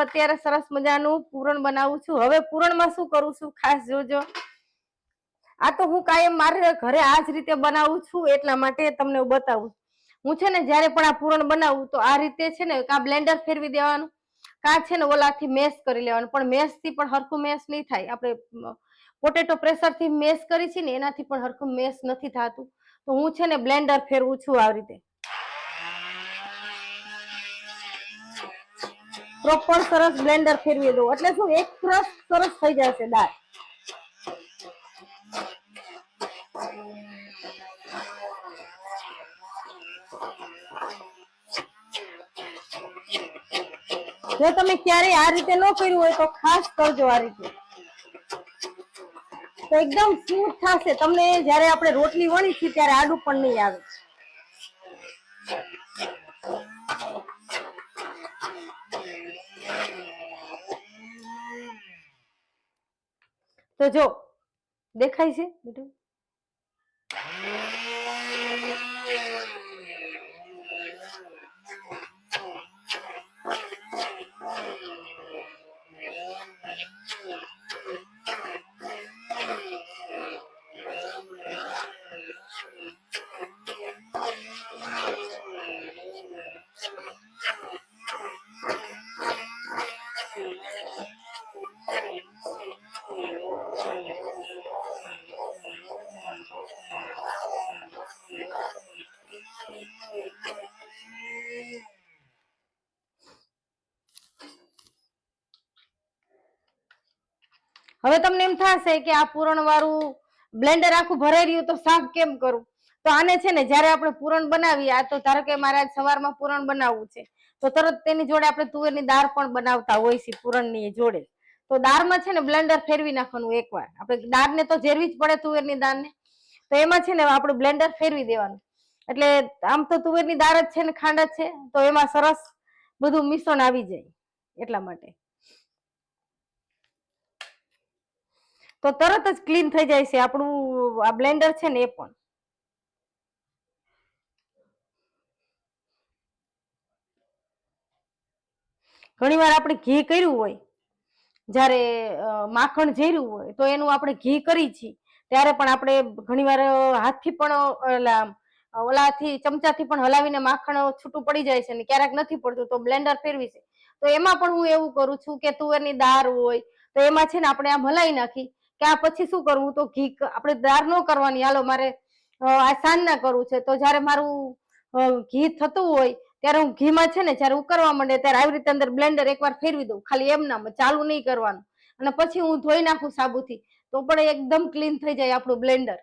અત્યારે સરસ મજાનું પૂરણ બનાવું છું। હવે પૂરણમાં શું કરું છું ખાસ જોજો। આ તો હું કાયમ મારે ઘરે આ જ રીતે બનાવું છું એટલા માટે તમને બતાવું। હું છે ને જ્યારે પણ આ પૂરણ બનાવું તો આ રીતે છે ને કા બ્લેન્ડર ફેરવી દેવાનું, કા છે ને ઓલાથી મેશ કરી લેવાનું। પણ મેશ થી પણ હરખું મેશ નહીં થાય। આપણે પોટેટો પ્રેશર થી મેશ કરી છે ને એનાથી પણ હરખું મેશ નથી થતું। તો હું છે ને બ્લેન્ડર ફેરવું છું આવી રીતે, પ્રોપર સરસ બ્લેન્ડર ફેરવી દઉં એટલે શું એક રસ સરસ થઈ જશે દાળ। જો તમે ક્યારે આ રીતે ન કર્યું હોય તો ખાસ કરજો આ રીતે, તો એકદમ સ્મૂથ થશે। તમને જ્યારે આપણે રોટલી વણી છે ત્યારે આડું પણ નહીં આવે। તો જો દેખાય છે બેટું? હવે તમને એમ થશે કે આ પૂરણ વાળું બ્લેન્ડર આખું ભરાઈ રહ્યું તો સાફ કેમ કરું? તો આને છે ને જ્યારે આપણે પૂરણ બનાવીએ, આ તો ધારો કે મારે આજ સવારમાં પૂરણ બનાવવું છે તો તરત તેની જોડે આપણે તુવેરની દાળ પણ બનાવતા હોય છે પૂરણની જોડે। તો દાળમાં છે ને બ્લેન્ડર ફેરવી નાખવાનું એકવાર। આપણે દાળને તો ઝેરવી જ પડે તુવેરની દાળને, તો એમાં છે ને આપણે બ્લેન્ડર ફેરવી દેવાનું। એટલે આમ તો તુવેરની દાળ જ છે ને ખાંડ જ છે તો એમાં સરસ બધું મિશ્રણ આવી જાય એટલા માટે। તો તરત જ ક્લીન થઈ જાય છે આપણું આ બ્લેન્ડર છે ને એ પણ। ઘણી વાર આપણે ઘી કર્યું હોય, જ્યારે માખણ ઝેર્યું હોય તો એનું આપણે ઘી કરી છીએ ત્યારે પણ આપણે ઘણીવાર હાથથી પણ ઓલાથી ચમચાથી પણ હલાવીને માખણ છૂટું પડી જાય છે ને ક્યારેક નથી પડતું તો બ્લેન્ડર ફેરવી છે। તો એમાં પણ હું એવું કરું છું કે તુવેરની દાળ હોય તો એમાં છે ને આપણે આમ હલાવી નાખી કે આ પછી શું કરવું તો ઘી આપણે દાળ ન કરવાની, હાલો મારે આ સાંજના કરવું છે તો જ્યારે મારું ઘી થતું હોય ત્યારે હું ઘીમાં છે ને જ્યારે ઉકળવા માંડે ત્યારે આવી રીતે અંદર બ્લેન્ડર એકવાર ફેરવી દઉં, ખાલી એમ નામ ચાલુ નહીં કરવાનું। અને પછી હું ધોઈ નાખું સાબુથી તો પણ એકદમ ક્લીન થઈ જાય આપણું બ્લેન્ડર।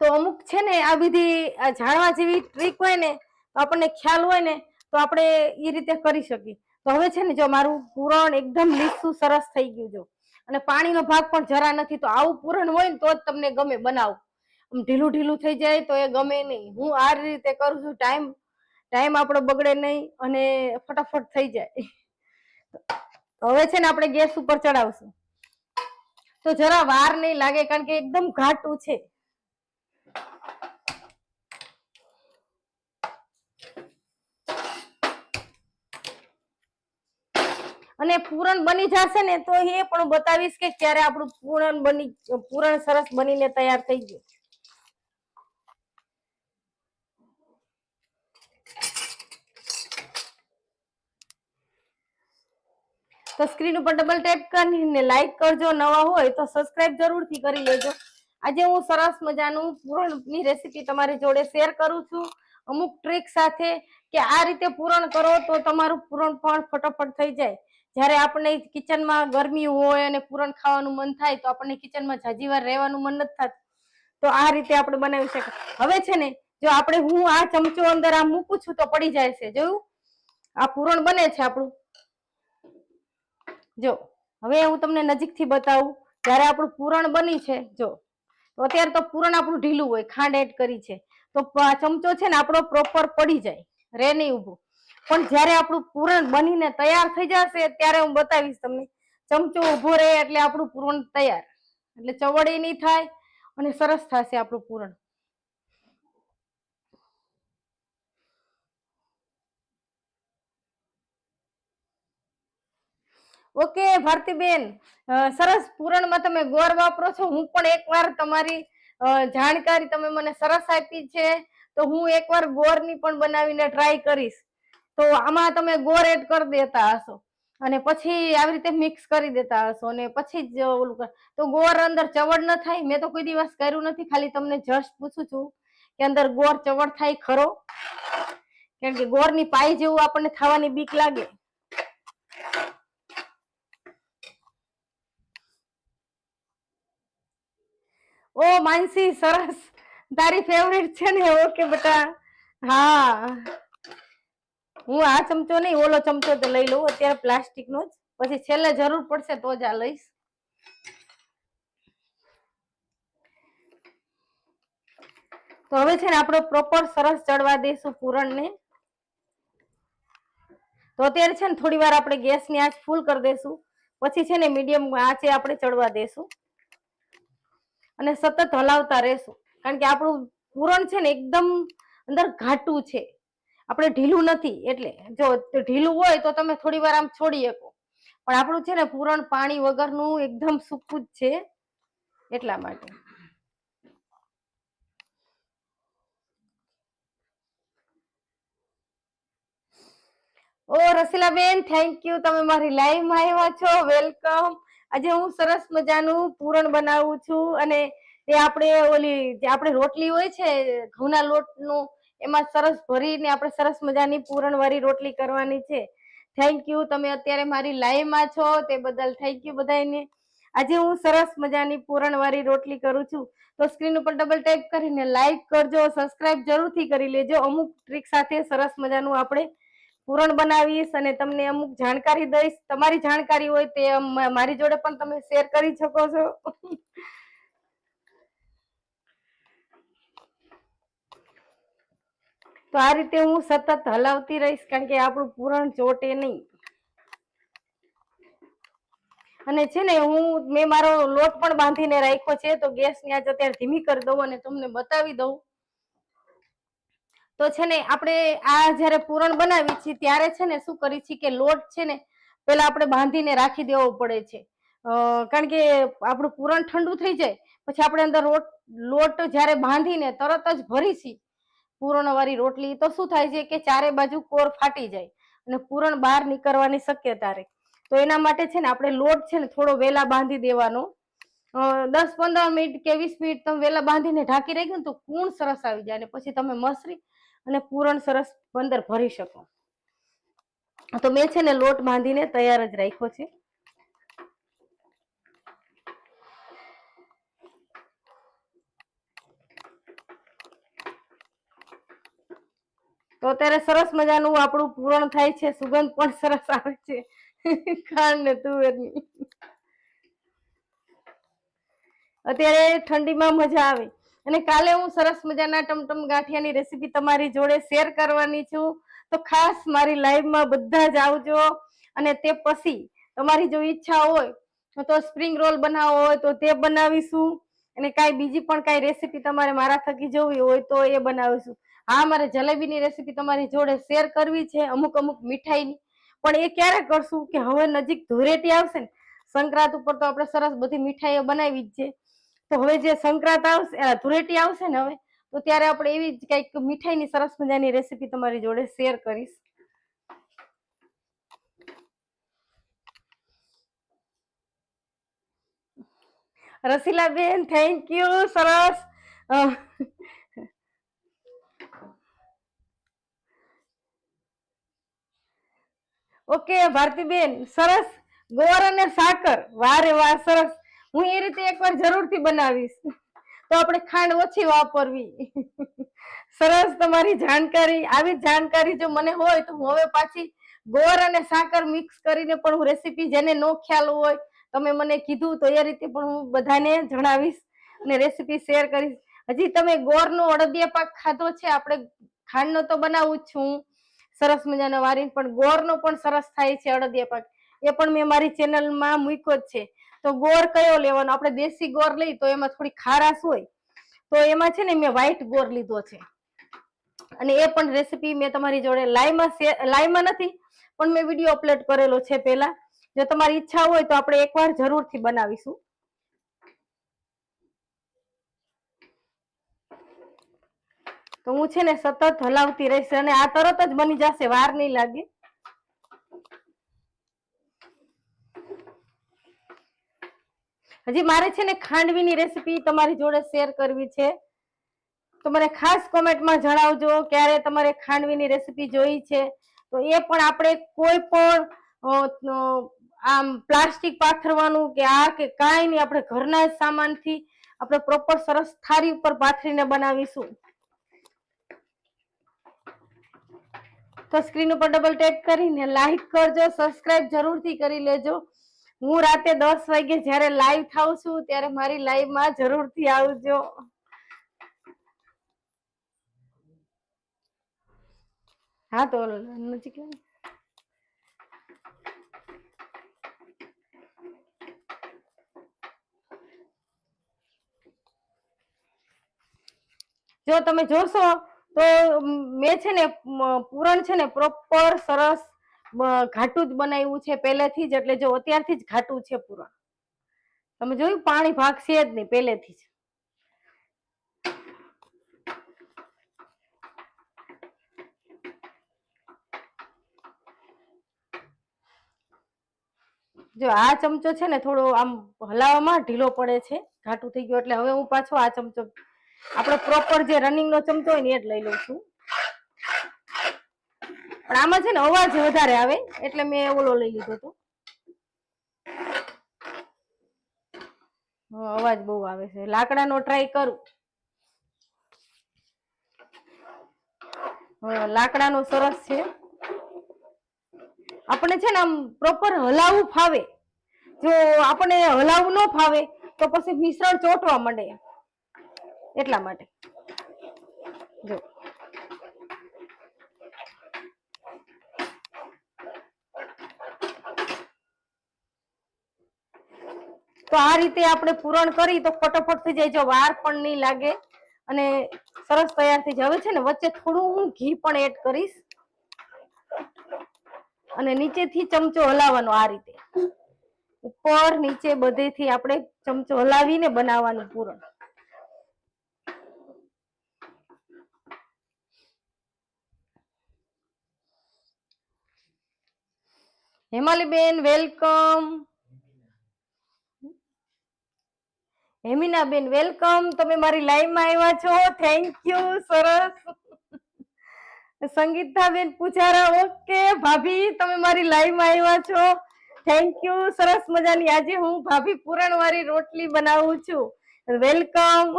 તો અમુક છે ને આ બધી જાણવા જેવી ટ્રીક હોય ને તો આપણને ખ્યાલ હોય ને તો આપણે એ રીતે કરી શકીએ। તો હવે છે ને જો મારું પૂરણ એકદમ લીસું સરસ થઈ ગયું જો, અને પાણીનો ભાગ પણ જરા નથી। તો આવું પૂરણ હોય ને તો જ તમને ગમે બનાવું। ઢીલું ઢીલું થઈ જાય તો એ ગમે નહીં। હું આ રીતે કરું છું, ટાઈમ આપણો બગડે નહીં અને ફટાફટ થઈ જાય। હવે છે ને આપણે ગેસ ઉપર ચડાવશું તો જરા વાર નહીં લાગે કારણ કે એકદમ ઘાટું છે। અને પૂરણ બની જશે ને તો એ પણ બતાવીશ કે ક્યારે આપણું પૂરણ સરસ બનીને તૈયાર થઈ ગયું। તો સ્ક્રીન ઉપર ડબલ ટેપ કરીને લાઈક કરજો, નવા હોય તો સબસ્ક્રાઇબ જરૂરથી કરી લેજો। આજે હું સરસ મજાનું પૂરણની રેસીપી તમારી જોડે શેર કરું છું અમુક ટ્રીક સાથે કે આ રીતે પૂરણ કરો તો તમારું પૂરણ પણ ફટાફટ થઈ જાય। જ્યારે આપણે કિચનમાં ગરમી હોય અને પૂરણ ખાવાનું મન થાય તો આપણને કિચનમાં જાજી વાર રહેવાનું મન નથી થતું, તો આ રીતે આપણે બનાવી શકીએ। હવે છે ને જો આપણે હું આ ચમચો અંદર આ મૂકું છું તો પડી જાય છે, જોયું? આ પૂરણ બને છે આપણું। જો હવે હું તમને નજીકથી બતાવું જ્યારે આપણું પૂરણ બની છે। જો તો અત્યારે તો પૂરણ આપણું ઢીલું હોય, ખાંડ એડ કરી છે તો ચમચો છે ને આપણો પ્રોપર પડી જાય, રે નહીં ઊભું। પણ જ્યારે આપણું પૂરણ બનીને તૈયાર થઈ જશે ત્યારે હું બતાવીશ તમને, ચમચો ઊભો રહે એટલે આપણું પૂરણ તૈયાર, એટલે ચવડી નહીં થાય અને સરસ થશે આપણું પૂરણ। ઓકે ભારતીબેન, સરસ. પૂરણમાં તમે ગોળ વાપરો છો. હું પણ એકવાર તમારી જાણકારી તમે મને સરસ આપી છે, તો હું એકવાર ગોળની પણ બનાવીને ટ્રાય કરીશ. તો આમાં તમે ગોળ એડ કરી દેતા હશો અને પછી આવી રીતે મિક્સ કરી દેતા હશો અને પછી જ ઓલું તો ગોળ અંદર ચવડ ન થાય? મેં તો કોઈ દિવસ કર્યું નથી, ખાલી તમને જસ્ટ પૂછું છું કે અંદર ગોળ ચવડ થાય ખરો? કેમ કે ગોળની પાઈ જેવું આપણને ખાવાની બીક લાગે. ઓ માનસી, સરસ. તારી ફેવરેટ છે ને? ઓકે બેટા. હા, હું આ ચમચો નહીં, ઓલો ચમચો તો લઈ લઉં અત્યારે, પ્લાસ્ટિક નો જ. પછી છેલ્લે જરૂર પડશે તો જ આ લઈશ. તો હવે છે ને આપણે પ્રોપર સરસ ચડવા દઈશું પૂરણને. તો અત્યારે છે ને થોડી વાર આપણે ગેસની આંચ ફૂલ કરી દઈશું, પછી છે ને મીડિયમ આંચે આપણે ચડવા દઈશું અને સતત હલાવતા રહેશું. કારણ કે આપણું પૂરણ છે ને એકદમ અંદર ઘાટું છે, આપણે ઢીલું નથી. એટલે જો ઢીલું હોય તો તમે થોડી વાર આમ છોડી શકો, પણ આપણું છે ને પૂરણ પાણી વગરનું એકદમ સૂકું જ છે, એટલા માટે. ઓ રસીલાબેન, થેન્ક યુ, તમે મારી લાઈવમાં આવ્યા છો, વેલકમ. આજે હું સરસ મજાનું પૂરણ બનાવું છું અને એ આપણે ઓલી જે આપણે રોટલી હોય છે ઘઉંના લોટનું, એમાં સરસ ભરીને આપણે સરસ મજાની પૂરણ વાળી રોટલી કરવાની છે. થેન્ક યુ, તમે અત્યારે મારી લાઈવમાં છો તે બદલ થેન્ક યુ બધાને. આજે હું સરસ મજાની પૂરણ વાળી રોટલી કરું છું, તો સ્ક્રીન ઉપર ડબલ ટેપ કરીને લાઈક કરજો, સબસ્ક્રાઇબ જરૂરથી કરી લેજો. અમુક ટ્રીક સાથે સરસ મજાનું આપણે પૂરણ બનાવીશ અને તમને અમુક જાણકારી દઈશ. તમારી જાણકારી હોય તે મારી જોડે પણ તમે શેર કરી શકો છો. તો આ રીતે હું સતત હલાવતી રહીશ, કારણ કે આપણું પૂરણ ચોટે નહીં. અને છે ને મેં મારો લોટ પણ બાંધીને રાખ્યો છે, તો ગેસની આંચ અત્યારે ધીમી કરી દઉં અને તમને બતાવી દઉં. તો છે ને આપણે આ જયારે પૂરણ બનાવી છીએ ત્યારે છે ને શું કરી છીએ કે લોટ છે ને પેલા આપણે બાંધીને રાખી દેવો પડે છે, કારણ કે આપણું પૂરણ ઠંડુ થઈ જાય પછી આપણે અંદર લોટ જયારે બાંધીને તરત જ ભરીશી પૂરણ વાળી રોટલી, તો શું થાય છે કે ચારે બાજુ કોર ફાટી જાય અને પૂરણ બહાર નીકળવાની શક્યતા રહે. તો એના માટે છે ને આપણે લોટ છે ને થોડો વેલા બાંધી દેવાનો. 10-15 મિનિટ કે 20 મિનિટ તમે વેલા બાંધીને ઢાંકી રાખી ને તો કૂણ સરસ આવી જાય અને પછી તમે મસરી અને પૂરણ સરસ અંદર ભરી શકો. તો મેં છે ને લોટ બાંધીને તૈયાર જ રાખ્યો છે. તો અત્યારે સરસ મજાનું આપણું પૂરણ થાય છે, સુગંધ પણ સરસ આવે છે ખાંડ ને તુવેરની. અત્યારે ઠંડીમાં મજા આવે. અને કાલે હું સરસ મજાના ટમટમ ગાંઠિયાની રેસીપી તમારી જોડે શેર કરવાની છું, તો ખાસ મારી લાઈવમાં બધા જ આવજો. અને તે પછી તમારી જો ઈચ્છા હોય તો સ્પ્રિંગ રોલ બનાવવો હોય તો તે બનાવીશું, અને કાંઈ બીજી પણ કાંઈ રેસીપી તમારે મારા થકી જોવી હોય તો એ બનાવીશું. હા, મારે જલેબીની રેસીપી તમારી જોડે શેર કરવી છે, અમુક મીઠાઈની, પણ એ ક્યારે કરશું કે હવે નજીક ધૂળેટી આવશે ને, સંક્રાંત ઉપર તો આપણે સરસ બધી મીઠાઈઓ બનાવી જ છે. તો હવે જે સંક્રાંત આવશે, ધૂળેટી આવશે ને હવે, તો ત્યારે આપણે એવી જ કંઈક મીઠાઈની સરસ મજાની રેસીપી તમારી જોડે શેર કરીશ. રસીલાબેન, થેન્ક યુ, સરસ. ઓકે ભારતીબેન, સરસ. ગોળ અને સાકર, વાહ રે વાહ, સરસ. હું એ રીતે એકવાર જરૂરથી બનાવીશ. તો આપણે ખાંડ ઓછી વાપરવી. સરસ, તમારી જાણકારી, આવી જાણકારી જો મને હોય તો હું હવે પાછી ગોળ અને સાકર મિક્સ કરીને પણ હું રેસીપી, જેને નો ખ્યાલ હોય, તમે મને કીધું તો એ રીતે પણ હું બધાને જણાવીશ અને રેસીપી શેર કરીશ. હજી તમે ગોળનો અડદિયા પાક ખાધો છે? આપણે ખાંડનો તો બનાવું જ છું સરસ મજાનો વારીને, પણ ગોળનો પણ સરસ થાય છે અડદિયા પાક. એ પણ મેં મારી ચેનલમાં મૂક્યો જ છે. તો ગોળ કયો લેવાનો? આપણે દેશી ગોળ લઈ તો એમાં થોડી ખારાશ હોય, તો એમાં છે ને મેં વ્હાઈટ ગોળ લીધો છે, અને એ પણ રેસીપી મેં તમારી જોડે લાઈવમાં નથી, પણ મેં વિડીયો અપલોડ કરેલો છે પેલા, જો તમારી ઈચ્છા હોય તો આપણે એકવાર જરૂરથી બનાવીશું. તો હું છે ને સતત હલાવતી રહીશ અને આ તરત જ બની જશે, વાર નહીં લાગે. હજી મારે છે ને ખાંડવીની રેસીપી તમારી જોડે શેર કરવી છે, તો મને ખાસ કોમેન્ટમાં જણાવજો ક્યારે તમારે ખાંડવીની રેસીપી જોઈ છે. તો એ પણ આપણે કોઈ પણ આમ પ્લાસ્ટિક પાથરવાનું કે આ કે કાંઈ નહીં, આપણે ઘરના જ સામાનથી આપણે પ્રોપર સરસ થાળી ઉપર પાથરીને બનાવીશું. તો સ્ક્રીન ઉપર ડબલ ટેપ કરીને લાઈક કરજો, સબસ્ક્રાઇબ જરૂરથી કરી લેજો. હું રાતે 10 વાગે જયારે લાઈવ થાઉં છું ત્યારે મારી લાઈવમાં જરૂરથી આવજો. હા તો નજીક જો તમે જોશો તો મેં છે ને પૂરણ છે ને પ્રોપર સરસ ઘાટું જ બનાવ્યું છે પહેલેથી જ. એટલે જો અત્યારથી જ ઘાટું છે પૂરણ. તમે જોયું પાણી ભાગ છે જ નહીં પહેલેથી જ. જો આ ચમચો છે ને થોડો આમ હલાવવામાં ઢીલો પડે છે, ઘાટું થઈ ગયું. એટલે હવે હું પાછો આ ચમચો, આપણે પ્રોપર જે રનિંગ નો ચમચો હોય ને એ જ લઈ લઉં છું. પણ આમાં છે ને અવાજ વધારે આવે એટલે મેં ઓલો લઈ લીધો હતો. અવાજ બહુ આવે છે. લાકડાનો ટ્રાય કરું. લાકડાનો સરસ છે. આપણે છે ને આમ પ્રોપર હલાવવું ફાવે. જો આપણે હલાવવું ન ફાવે તો પછી મિશ્રણ ચોટવા માંડે, એટલા માટે. જો તો આ રીતે આપણે પૂરણ કરી તો ફટાફટ થઈ જાય, જો વાર પણ નહીં લાગે અને સરસ તૈયાર થઈ જાય. હવે છે ને વચ્ચે થોડું હું ઘી પણ એડ કરીશ અને નીચેથી ચમચો હલાવવાનો આ રીતે, ઉપર નીચે બધેથી આપણે ચમચો હલાવીને બનાવવાનું પૂરણ. હેમાલીબેન વેલકમ. હેમિનાબેન વેલકમ. તમે મારી લાઈવમાં આવ્યા છો, થેન્ક યુ. સરસ. સંગીતાબેન પૂજારા, ઓકે. ભાભી તમે મારી લાઈવમાં આવ્યા છો, થેન્ક યુ. સરસ મજાની આજે હું ભાભી પૂરણ વાળી રોટલી બનાવું છું. વેલકમ.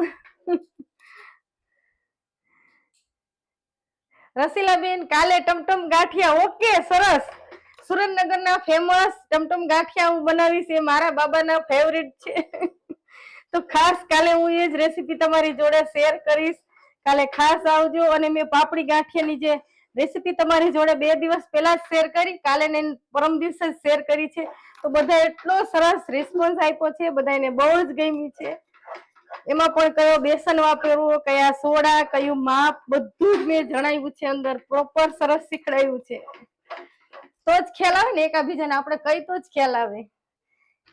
રસીલાબેન કાલે ટમટમ ગાંઠિયા, ઓકે સરસ. સુરેન્દ્રનગરના ફેમસ ટમટમ ગાંઠિયા હું બનાવીશ, એ મારા બાબાના ફેવરિટ છે. તો ખાસ કાલે હું એ જ રેસીપી તમારી જોડે શેર કરીશ. કાલે ખાસ આવજો. અને મેં પાપડી ગાંઠિયાની જે રેસીપી તમારી જોડે 2 દિવસ પહેલા જ શેર કરી, કાલે ને પરમ દિવસે શેર કરી છે. તો બધા એટલો સરસ રિસ્પોન્સ આપ્યો છે, બધાને બહુ જ ગમી છે. એમાં પણ કયો બેસન વાપરવો, કયા સોડા, કયું માપ, બધું જ મેં જણાવ્યું છે અંદર. પ્રોપર સરસ શીખડાયું છે. તો જ ખ્યાલ આવે ને એકાબીજાને આપણે કઈ તો જ ખ્યાલ આવે.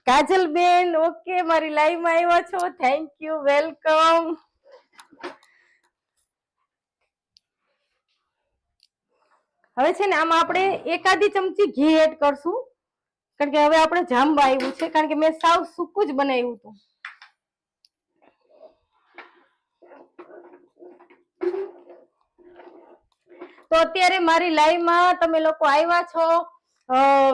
કાજલબેન, ઓકે. મારી લાઈવમાં આવ્યા છો, થેન્ક યુ. વેલકમ. હવે છે ને આમાં આપણે એકાદી ચમચી ઘી એડ કરશું, કારણ કે હવે આપણે જામવા આવ્યું છે, કારણ કે મેં સાવ સૂકું જ બનાવ્યું હતું. તો અત્યારે મારી લાઈવમાં તમે લોકો આવ્યા છો,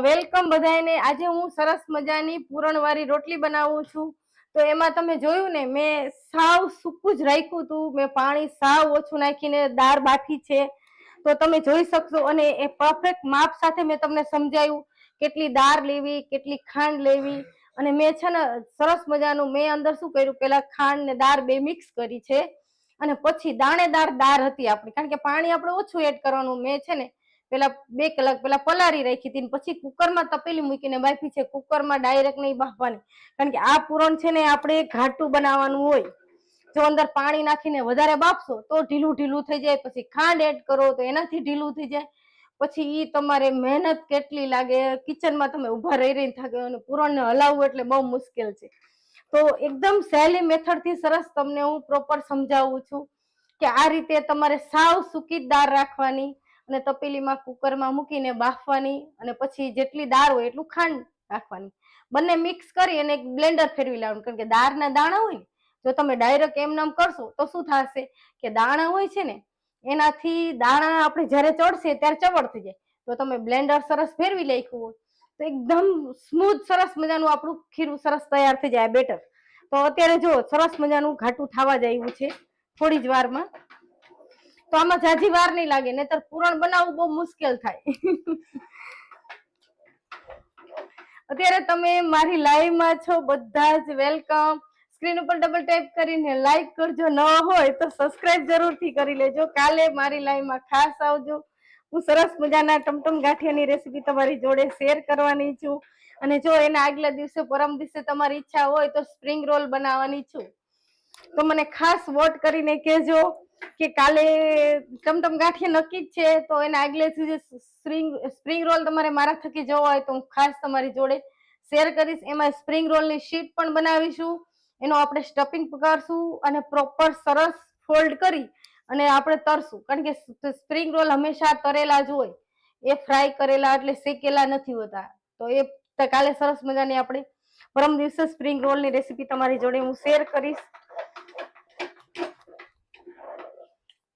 વેલકમ બધાને. આજે હું સરસ મજાની પૂરણવાળી રોટલી બનાવું છું. તો એમાં તમે જોયું ને મેં સાવ સૂકું જ રાખ્યું હતું, મેં પાણી સાવ ઓછું નાખીને દાળ બાફી છે. તો તમે જોઈ શકશો. અને એ પરફેક્ટ માપ સાથે મેં તમને સમજાયું કેટલી દાળ લેવી, કેટલી ખાંડ લેવી. અને મેં છે ને સરસ મજાનું મેં અંદર શું કર્યું, પેલા ખાંડ ને દાળ બે મિક્સ કરી છે અને પછી દાણેદાર દાળ હતી આપણી, કારણ કે પાણી આપણે ઓછું એડ કરવાનું. મેં છે ને પેલા 2 કલાક પેલા પલાળી રાખી હતી, પછી કુકરમાં તપેલી મૂકીને બાફી છે. કુકરમાં ડાયરેક્ટ નહીં બાફવાની, કારણ કે આ પૂરણ છે ને આપણે ઘાટું બનાવવાનું હોય. જો અંદર પાણી નાખીને વધારે બાફશો તો ઢીલું ઢીલું થઈ જાય, પછી ખાંડ એડ કરો તો એનાથી ઢીલું થઈ જાય. પછી ઈ તમારે મહેનત કેટલી લાગે, કિચનમાં તમે ઉભા રહીને થાકે અને પૂરણને હલાવવું એટલે બહુ મુશ્કેલ છે. તો એકદમ સહેલી મેથડ થી સરસ તમને હું પ્રોપર સમજાવું છું કે આ રીતે તમારે સાવ સૂકી દાળ રાખવાની અને તપેલીમાં કુકરમાં મૂકીને બાફવાની અને પછી જેટલી દાળ હોય એટલું ખાંડ નાખવાની, બંને મિક્સ કરી અને એક બ્લેન્ડર ફેરવી લેવાનું. કારણ કે દાળના દાણા હોય ને, જો તમે ડાયરેક્ટ એમનામ કરશો તો શું થશે કે દાણા હોય છે ને એનાથી દાણા આપણે જયારે ચડશે ત્યારે ચવડ થઈ જાય. તો તમે બ્લેન્ડર સરસ ફેરવી નાખ્યું હોય તો એકદમ સ્મૂથ સરસ મજાનું આપણું ખીરું સરસ તૈયાર થઈ જાય બેટર. તો અત્યારે જો સરસ મજાનું ઘાટું થવા જ આવ્યું છે થોડી જ વારમાં. તો આમાં જાજી વાર નહીં લાગે, નહીતર પૂરણ બનાવવું બહુ મુશ્કેલ થાય. અત્યારે તમે મારી લાઈવ માં છો, બધા જ વેલકમ. સ્ક્રીન ઉપર ડબલ ટેપ કરીને લાઈક કરજો, ન હોય તો સબસ્ક્રાઇબ જરૂરથી કરી લેજો. કાલે મારી લાઈવ માં ખાસ આવજો. હું સરસ મજાના ટમટમ ગાંઠિયાની રેસીપી તમારી જોડે શેર કરવાની છું. અને જો એના આગલા દિવસે પરમ દિવસે તમારી ઈચ્છા હોય તો સ્પ્રિંગ રોલ બનાવવાની છું. તો મને ખાસ વોટ કરીને કહેજો કે કાલે ટમટમ ગાંઠિયા નક્કી જ છે, તો એના આગલે દિવસે સ્પ્રિંગ રોલ તમારે મારા થકી જોવો હોય તો હું ખાસ તમારી જોડે શેર કરીશ. એમાં સ્પ્રિંગ રોલની શીટ પણ બનાવીશું, એનો આપણે સ્ટફિંગ કરશું અને પ્રોપર સરસ ફોલ્ડ કરી અને આપણે તરશું. કારણ કે સ્પ્રિંગ રોલ હંમેશા તરેલા જ હોય, એ ફ્રાય કરેલા એટલે શેકેલા નથી હોતા. તો એ કાલે સરસ મજાની આપણે પરમ દિવસે સ્પ્રિંગ રોલની રેસીપી તમારી જોડે હું શેર કરીશ.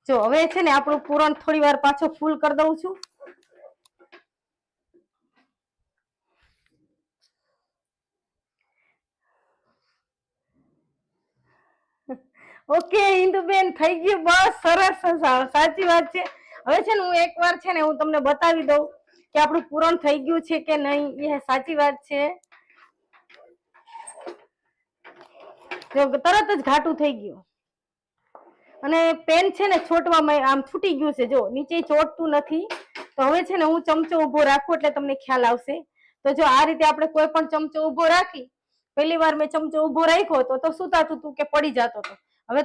જો હવે છે ને આપણું પૂરણ થોડી વાર પાછો ફૂલ કરી દઉં છું. ઓકે ઇન્દુબેન, થઈ ગયું, બસ સરસ, સાચી વાત છે. હવે છે ને હું એકવાર છે ને હું તમને બતાવી દઉં કે આપણું પૂરણ થઈ ગયું છે કે નહીં. એ સાચી વાત છે. જો તરત જ ઘાટું થઈ ગયું અને પેન છે ને છોટવામાં આમ છૂટી ગયું છે, જો નીચે ચોટતું નથી. તો હવે છે ને હું ચમચો ઉભો રાખું એટલે તમને ખ્યાલ આવશે. તો જો આ રીતે આપણે કોઈ પણ ચમચો ઉભો રાખી, પહેલી વાર મેં ચમચો ઉભો રાખ્યો તો શું થતું હતું કે પડી જતો હતો. હવે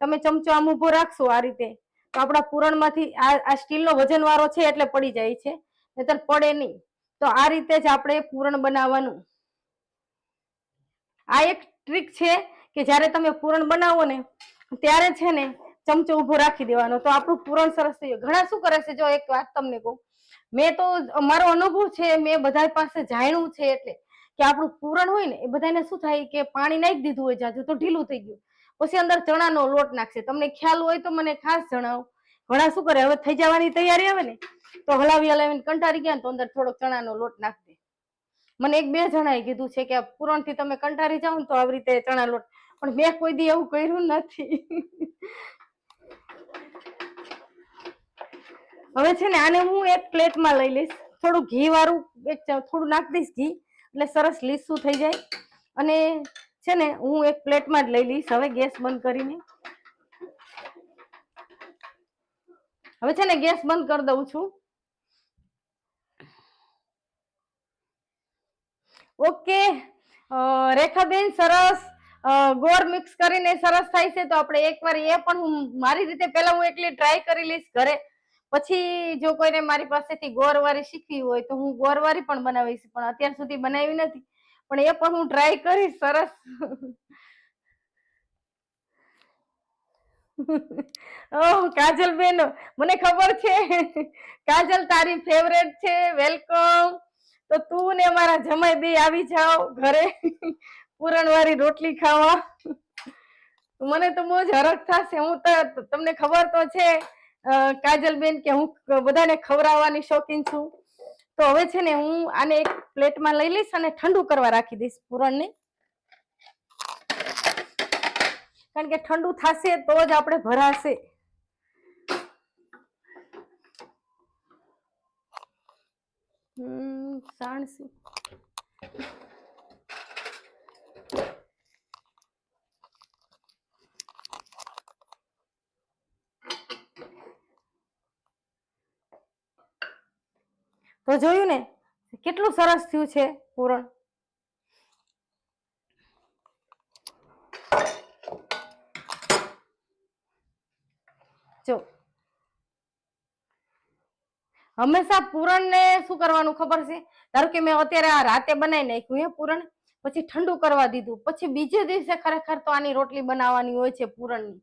તમે ચમચો આમ ઉભો રાખશો આ રીતે તો આપણા પૂરણમાંથી આ સ્ટીલનો વજન વાળો છે એટલે પડી જાય છે, નહીતર પડે નહીં. તો આ રીતે જ આપણે પૂરણ બનાવવાનું. આ એક ટ્રીક છે કે જ્યારે તમે પૂરણ બનાવો ને ત્યારે છે ને ચમચો ઉભો રાખી દેવાનો, તો આપણું પૂરણ સરસ થઈ જાય. ઘણા શું કરે છે, જો એક વાત તમને કહું, મેં તો મારો અનુભવ છે, મેં બધા પાસે જાણ્યું છે, એટલે કે આપણું પૂરણ હોય ને એ બધાને શું થાય કે પાણી નાખી દીધું હોય જાજુ તો ઢીલું થઈ ગયું, પછી અંદર ચણાનો લોટ નાખશે. તમને ખ્યાલ હોય તો મને ખાસ જણાવો. ઘણા શું કરે, હવે થઈ જવાની તૈયારી આવે ને તો હલાવીને કંટાળી ગયા ને તો અંદર થોડોક ચણાનો લોટ નાખી દે. મને એક બે જણાએ કીધું છે કે પૂરણથી તમે કંટાળી જાઓ ને તો આવી રીતે ચણા લોટ, પણ મેં કોઈ દી એવું કર્યું નથી. હવે છે ને આને હું એક પ્લેટમાં લઈ લઈશ, થોડું ઘી વાળું થોડું નાખી દઈશ ઘી, એટલે સરસ લીસું થઈ જાય. અને છે ને હું એક પ્લેટમાં જ લઈ લઈશ. હવે ગેસ બંધ કરીને, હવે છે ને ગેસ બંધ કરી દઉં છું. ઓકે રેખાબેન, સરસ ગોળ મિક્સ કરીને સરસ થાય છે. તો આપણે એકવાર એ પણ હું મારી રીતે પહેલા હું એકલી ટ્રાય કરી લઈશ ઘરે, પછી જો કોઈને મારી પાસેથી ગોળવાળી શીખવી હોય તો હું ગોળવાળી પણ બનાવીશ, પણ અત્યાર સુધી બનાવી નથી, પણ એ પણ હું ટ્રાય કરીશ. સરસ. ઓહ કાજલબેન, મને ખબર છે કાજલ તારી ફેવરેટ છે. વેલકમ. તો તું ને મારા જમાઈ બે આવી જાઓ ઘરે પૂરણવાળી રોટલી ખાવા. મને તો બહુ જ હરખ થશે. હું તો તમને ખબર તો છે કાજલબેન કે હું બધાને ખવડાવવાની શોખીન છું. તો હવે છે ને હું આને એક પ્લેટમાં લઈ લઈશ અને ઠંડુ કરવા રાખી દઈશ પૂરણને, કારણ કે ઠંડુ થશે તો જ આપણે ભરાશે. સાણસી તો જોયું ને કેટલું સરસ થયું છે પૂરણ. જો હંમેશા પૂરણને શું કરવાનું ખબર છે? ધારો કે મેં અત્યારે આ રાતે બનાવી નાખ્યું એ પૂરણ, પછી ઠંડુ કરવા દીધું, પછી બીજે દિવસે ખરેખર તો આની રોટલી બનાવવાની હોય છે પૂરણની,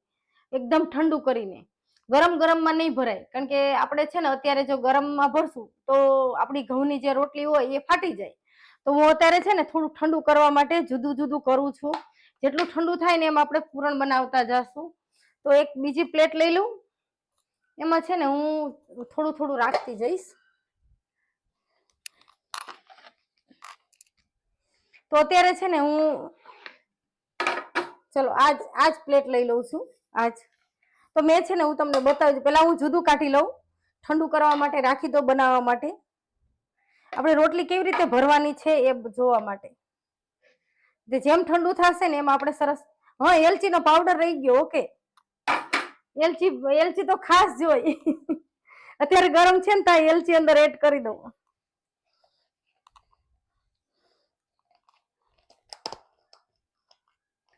એકદમ ઠંડુ કરીને. ગરમ ગરમમાં નહીં ભરાય, કારણ કે આપણે છે ને અત્યારે જો ગરમમાં ભરશું તો આપણી ઘઉંની જે રોટલી હોય એ ફાટી જાય. તો હું અત્યારે છે ને થોડું ઠંડુ કરવા માટે જુદું જુદું કરું છું. જેટલું ઠંડુ થાય ને એમ આપણે પૂરણ બનાવતા જશું. તો એક બીજી પ્લેટ લઈ લઉં, એમાં છે ને હું થોડું થોડું રાખતી જઈશ. તો અત્યારે છે ને હું ચલો આજ પ્લેટ લઈ લઉં છું. આજ તો મેં છે ને હું તમને બતાવી દઉં. પેલા હું જુદું કાઢી લઉં, ઠંડુ કરવા માટે રાખી દો, બનાવવા માટે. આપણે રોટલી કેવી રીતે ભરવાની છે એ જોવા માટે. જેમ ઠંડુ થશે ને એમ આપણે સરસ. હા, એલચીનો પાવડર રહી ગયો. ઓકે, એલચી તો ખાસ જોઈ. અત્યારે ગરમ છે ને તો એલચી અંદર એડ કરી દઉં.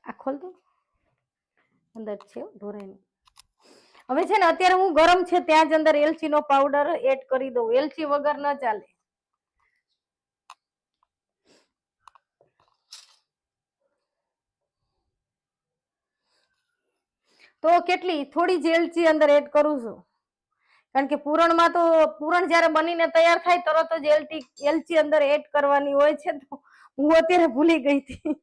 આ ખોલ દો, અંદર છે ઢોરાઈ નહીં. હવે છે ને અત્યારે હું ગરમ છે ત્યાં જ અંદર એલચીનો પાવડર એડ કરી દઉં. એલચી વગર ન ચાલે. તો કેટલી થોડી જ એલચી અંદર એડ કરું છું, કારણ કે પૂરણમાં તો પૂરણ જ્યારે બનીને તૈયાર થાય તરત જ એલચી અંદર એડ કરવાની હોય છે. તો હું અત્યારે ભૂલી ગઈ હતી.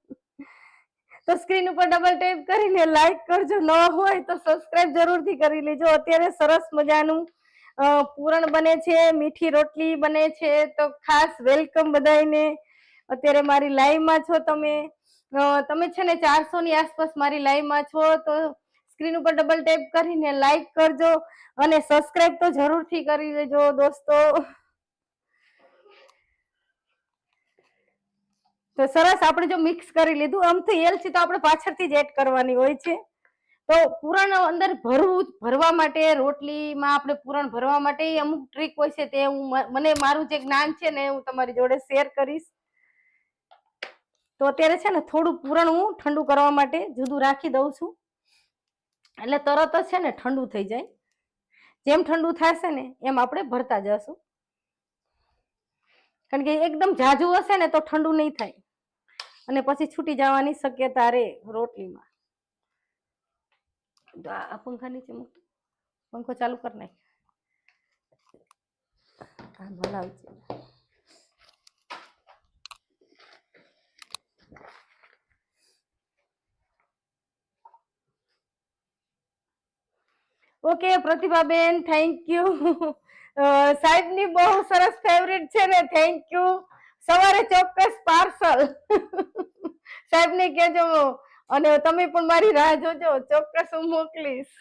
તો સ્ક્રીન ઉપર ડબલ ટેપ કરીને લાઈક કરજો, ન હોય તો સબસ્ક્રાઇબ જરૂરથી કરી લેજો. અત્યારે સરસ મજાનું પૂરણ બને છે, મીઠી રોટલી બને છે. તો ખાસ વેલકમ બધાને. અત્યારે મારી લાઈવમાં છો તમે છે ને 400 ની આસપાસ મારી લાઈવમાં છો. તો સ્ક્રીન ઉપર ડબલ ટેપ કરીને લાઈક કરજો અને સબસ્ક્રાઇબ તો જરૂરથી કરી લેજો દોસ્તો. તો સરસ આપણે જો મિક્સ કરી લીધું. આમ તો એલચી તો આપણે પાછળથી જ એડ કરવાની હોય છે. તો પૂરણ અંદર ભરવા માટે, રોટલીમાં આપણે પૂરણ ભરવા માટે અમુક ટ્રીક હોય છે. તે મને મારું જે જ્ઞાન છે ને હું તમારી જોડે શેર કરીશ. તો અત્યારે છે ને થોડું પૂરણ હું ઠંડુ કરવા માટે જુદું રાખી દઉં છું, એટલે તરત જ છે ને ઠંડુ થઈ જાય. જેમ ઠંડુ થશે ને એમ આપણે ભરતા જશું, કારણ કે એકદમ ઝાઝું હશે ને તો ઠંડુ નહીં થાય અને પછી છૂટી જવાની શક્યતા રહે રોટલીમાં. આ પંખા નીચે મૂક, પંખો ચાલુ કરી નાખ. આ ભલાવ છે. Okay Pratibhaben, thank you. સાહેબની બહુ સરસ ફેવરિટ છે ને, થેન્ક યુ. સવારે ચોક્કસ પાર્સલ સાહેબને કહેજો, અને તમે પણ મારી રાહ જોજો, ચોક્કસ હું મોકલીશ.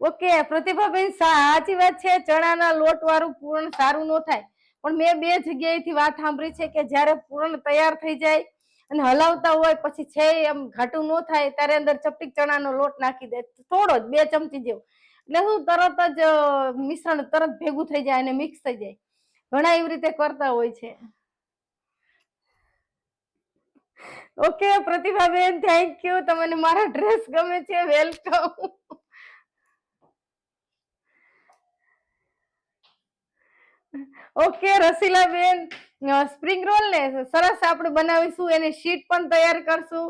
ઓકે પ્રતિભાબેન, સાચી વાત છે. ચણાના લોટ વાળું પૂરણ સારું ન થાય, પણ મેં 2 જગ્યાએથી વાત સાંભળી છે કે જ્યારે પૂરણ તૈયાર થઈ જાય અને હલાવતા હોય પછી છે એમ ઘાટું ન થાય ત્યારે અંદર ચપટી ચણાનો લોટ નાખી દે, થોડો જ 2 ચમચી જેવું, એટલે શું તરત જ મિશ્રણ તરત ભેગું થઈ જાય અને મિક્સ થઈ જાય. ઘણા એવી રીતે કરતા હોય છે. Okay Pratibhaben, thank you. તમને મારા ડ્રેસ ગમે છે, વેલકમ. ઓકે રસીલાબેન, સ્પ્રિંગ રોલ ને સરસ આપણે બનાવીશું, એની શીટ પણ તૈયાર કરશું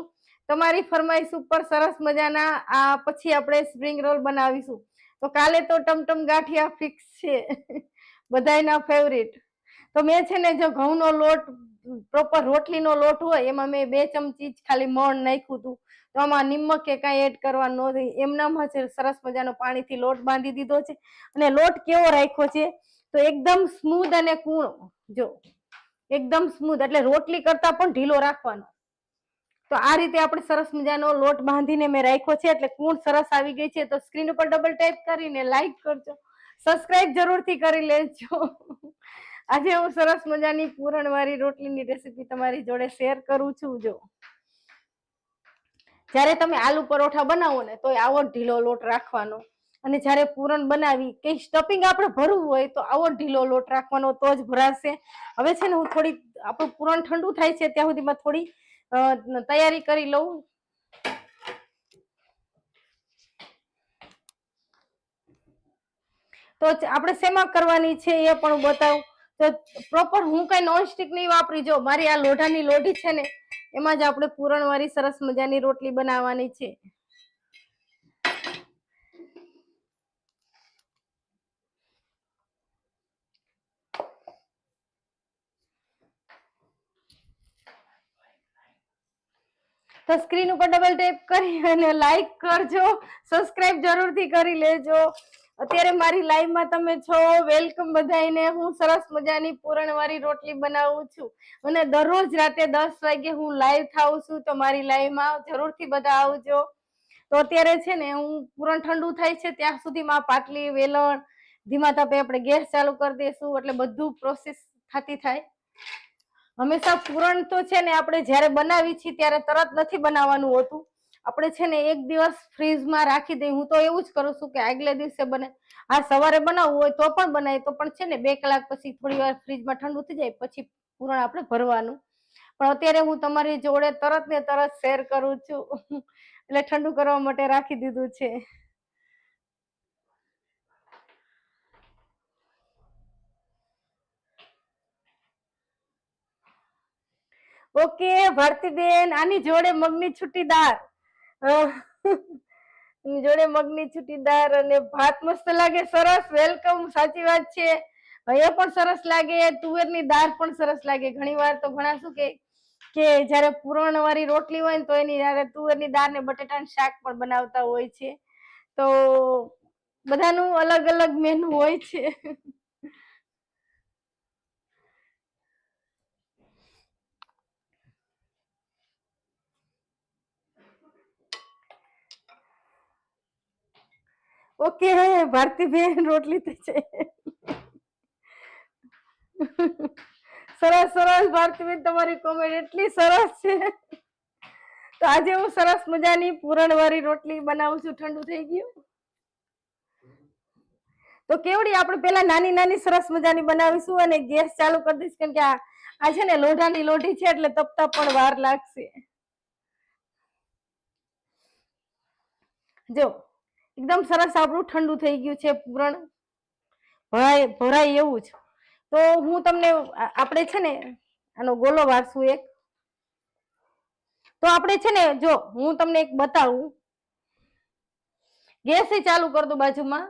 તમારી ફરમાઈશ ઉપર. સરસ મજાના આ પછી આપણે સ્પ્રિંગ રોલ બનાવીશું. તો કાલે તો ટમટમ ગાંઠિયા ફિક્સ છે, બધાયના ફેવરિટ. તો મેં છે ને જો ઘઉંનો લોટ, પ્રોપર રોટલીનો લોટ હોય એમાં મેં 2 ચમચી ખાલી મોણ નાખ્યું હતું. તો આમાં નિમક કે કાંઈ એડ કરવાનું નથી, એમનામ જ સરસ મજાનો પાણીથી લોટ બાંધી દીધો છે. અને લોટ કેવો રાખ્યો છે તો એકદમ સ્મૂધ અને કૂણો, જો એકદમ સ્મૂધ, એટલે રોટલી કરતા પણ ઢીલો રાખવાનો. તો આ રીતે આપણે સરસ મજાનો લોટ બાંધીને મેં રાખ્યો છે, એટલે કૂણ સરસ આવી ગઈ છે. તો સ્ક્રીન ઉપર ડબલ ટેપ કરીને લાઈક કરજો, સબસ્ક્રાઇબ જરૂરથી કરી લેજો. આજે હું સરસ મજાની પૂરણવાળી રોટલીની રેસીપી તમારી જોડે શેર કરું છું. જો જ્યારે તમે આલુ પરોઠા બનાવો ને તો આવો ઢીલો લોટ રાખવાનો, અને જ્યારે પૂરણ બનાવી કે સ્ટફિંગ આપણે ભરવું હોય તો આવો ઢીલો લોટ રાખવાનો, તો જ ભરાશે. હવે છે ને હું થોડી, આપણું પૂરણ ઠંડુ થાય છે ત્યાં સુધીમાં થોડી તૈયારી કરી લઉં. તો આપણે શેમાં કરવાની છે એ પણ હું બતાવું. તો પ્રોપર હું કઈ નોનસ્ટિક નહીં વાપરી. જો મારી આ લોઢાની લોઢી છે ને એમાં જ આપણે પૂરણવાળી સરસ મજાની રોટલી બનાવવાની છે. તો સ્ક્રીન ઉપર ડબલ ટેપ કરી અને લાઈક કરજો, સબસ્ક્રાઇબ જરૂરથી કરી લેજો. અત્યારે મારી લાઈવમાં તમે છો, વેલકમ બધાને. હું સરસ મજાની પૂરણવાળી રોટલી બનાવું છું અને દરરોજ રાતે 10 વાગે હું લાઈવ થાઉં છું. તો મારી લાઈવમાં જરૂરથી બધા આવજો. તો અત્યારે છે ને હું પૂરણ ઠંડુ થાય છે ત્યાં સુધીમાં પાટલી, વેલણ ધીમા તાપે આપણે ગેસ ચાલુ કરી દઈશું એટલે બધું પ્રોસેસ થતી થાય. હંમેશા પૂરણ તો છે ને આપણે જ્યારે બનાવી છીએ ત્યારે તરત નથી બનાવવાનું હોતું. આપણે છે ને એક દિવસ ફ્રીજમાં રાખી દઈએ. હું તો એવું જ કરું છું કે આગલે દિવસે બને. આ સવારે બનાવવું હોય તો પણ બનાય, તો પણ છે ને 2 કલાક પછી થોડી વાર ફ્રીજમાં ઠંડુ થઈ જાય પછી પૂરણ આપણે ભરવાનું. પણ અત્યારે હું તમારી જોડે તરત ને તરત શેર કરું છું એટલે ઠંડુ કરવા માટે રાખી દીધું છે. ઓકે ભારતીબેન, આની જોડે મગની છુટ્ટી દાળ, જોડે મગની છુટ્ટી દાળ અને ભાત મસ્ત લાગે. સરસ, વેલકમ. સાચી વાત છે, એ પણ સરસ લાગે. તુવેરની દાળ પણ સરસ લાગે. ઘણી વાર તો ઘણા શું કે જયારે પૂરણવાળી રોટલી હોય ને તો એની જયારે તુવેરની દાળ ને બટેટાનું શાક પણ બનાવતા હોય છે. તો બધાનું અલગ અલગ મેનુ હોય છે. ઓકે ભારતીબેન, રોટલી તો છે. સરસ સરસ ભારતીબેન, તમારી કોમેન્ટ એટલી સરસ છે. તો આજે હું સરસ મજાની પૂરણવાળી રોટલી બનાવું છું. ઠંડુ થઈ ગયું તો કેવડી આપણે પેલા નાની નાની સરસ મજાની બનાવીશું અને ગેસ ચાલુ કરી દઈશ, કેમ કે આ છે ને લોઢાની લોઢી છે એટલે તપતા પણ વાર લાગશે. જો એકદમ સરસ આપણું ઠંડુ થઈ ગયું છે પૂરણ, ભરાય એવું જ. તો હું તમને આપણે છે ને આનો ગોલો વાળશું એક. તો આપણે છે ને જો હું તમને એક બતાવું. ગેસ ચાલુ કરી દો બાજુમાં.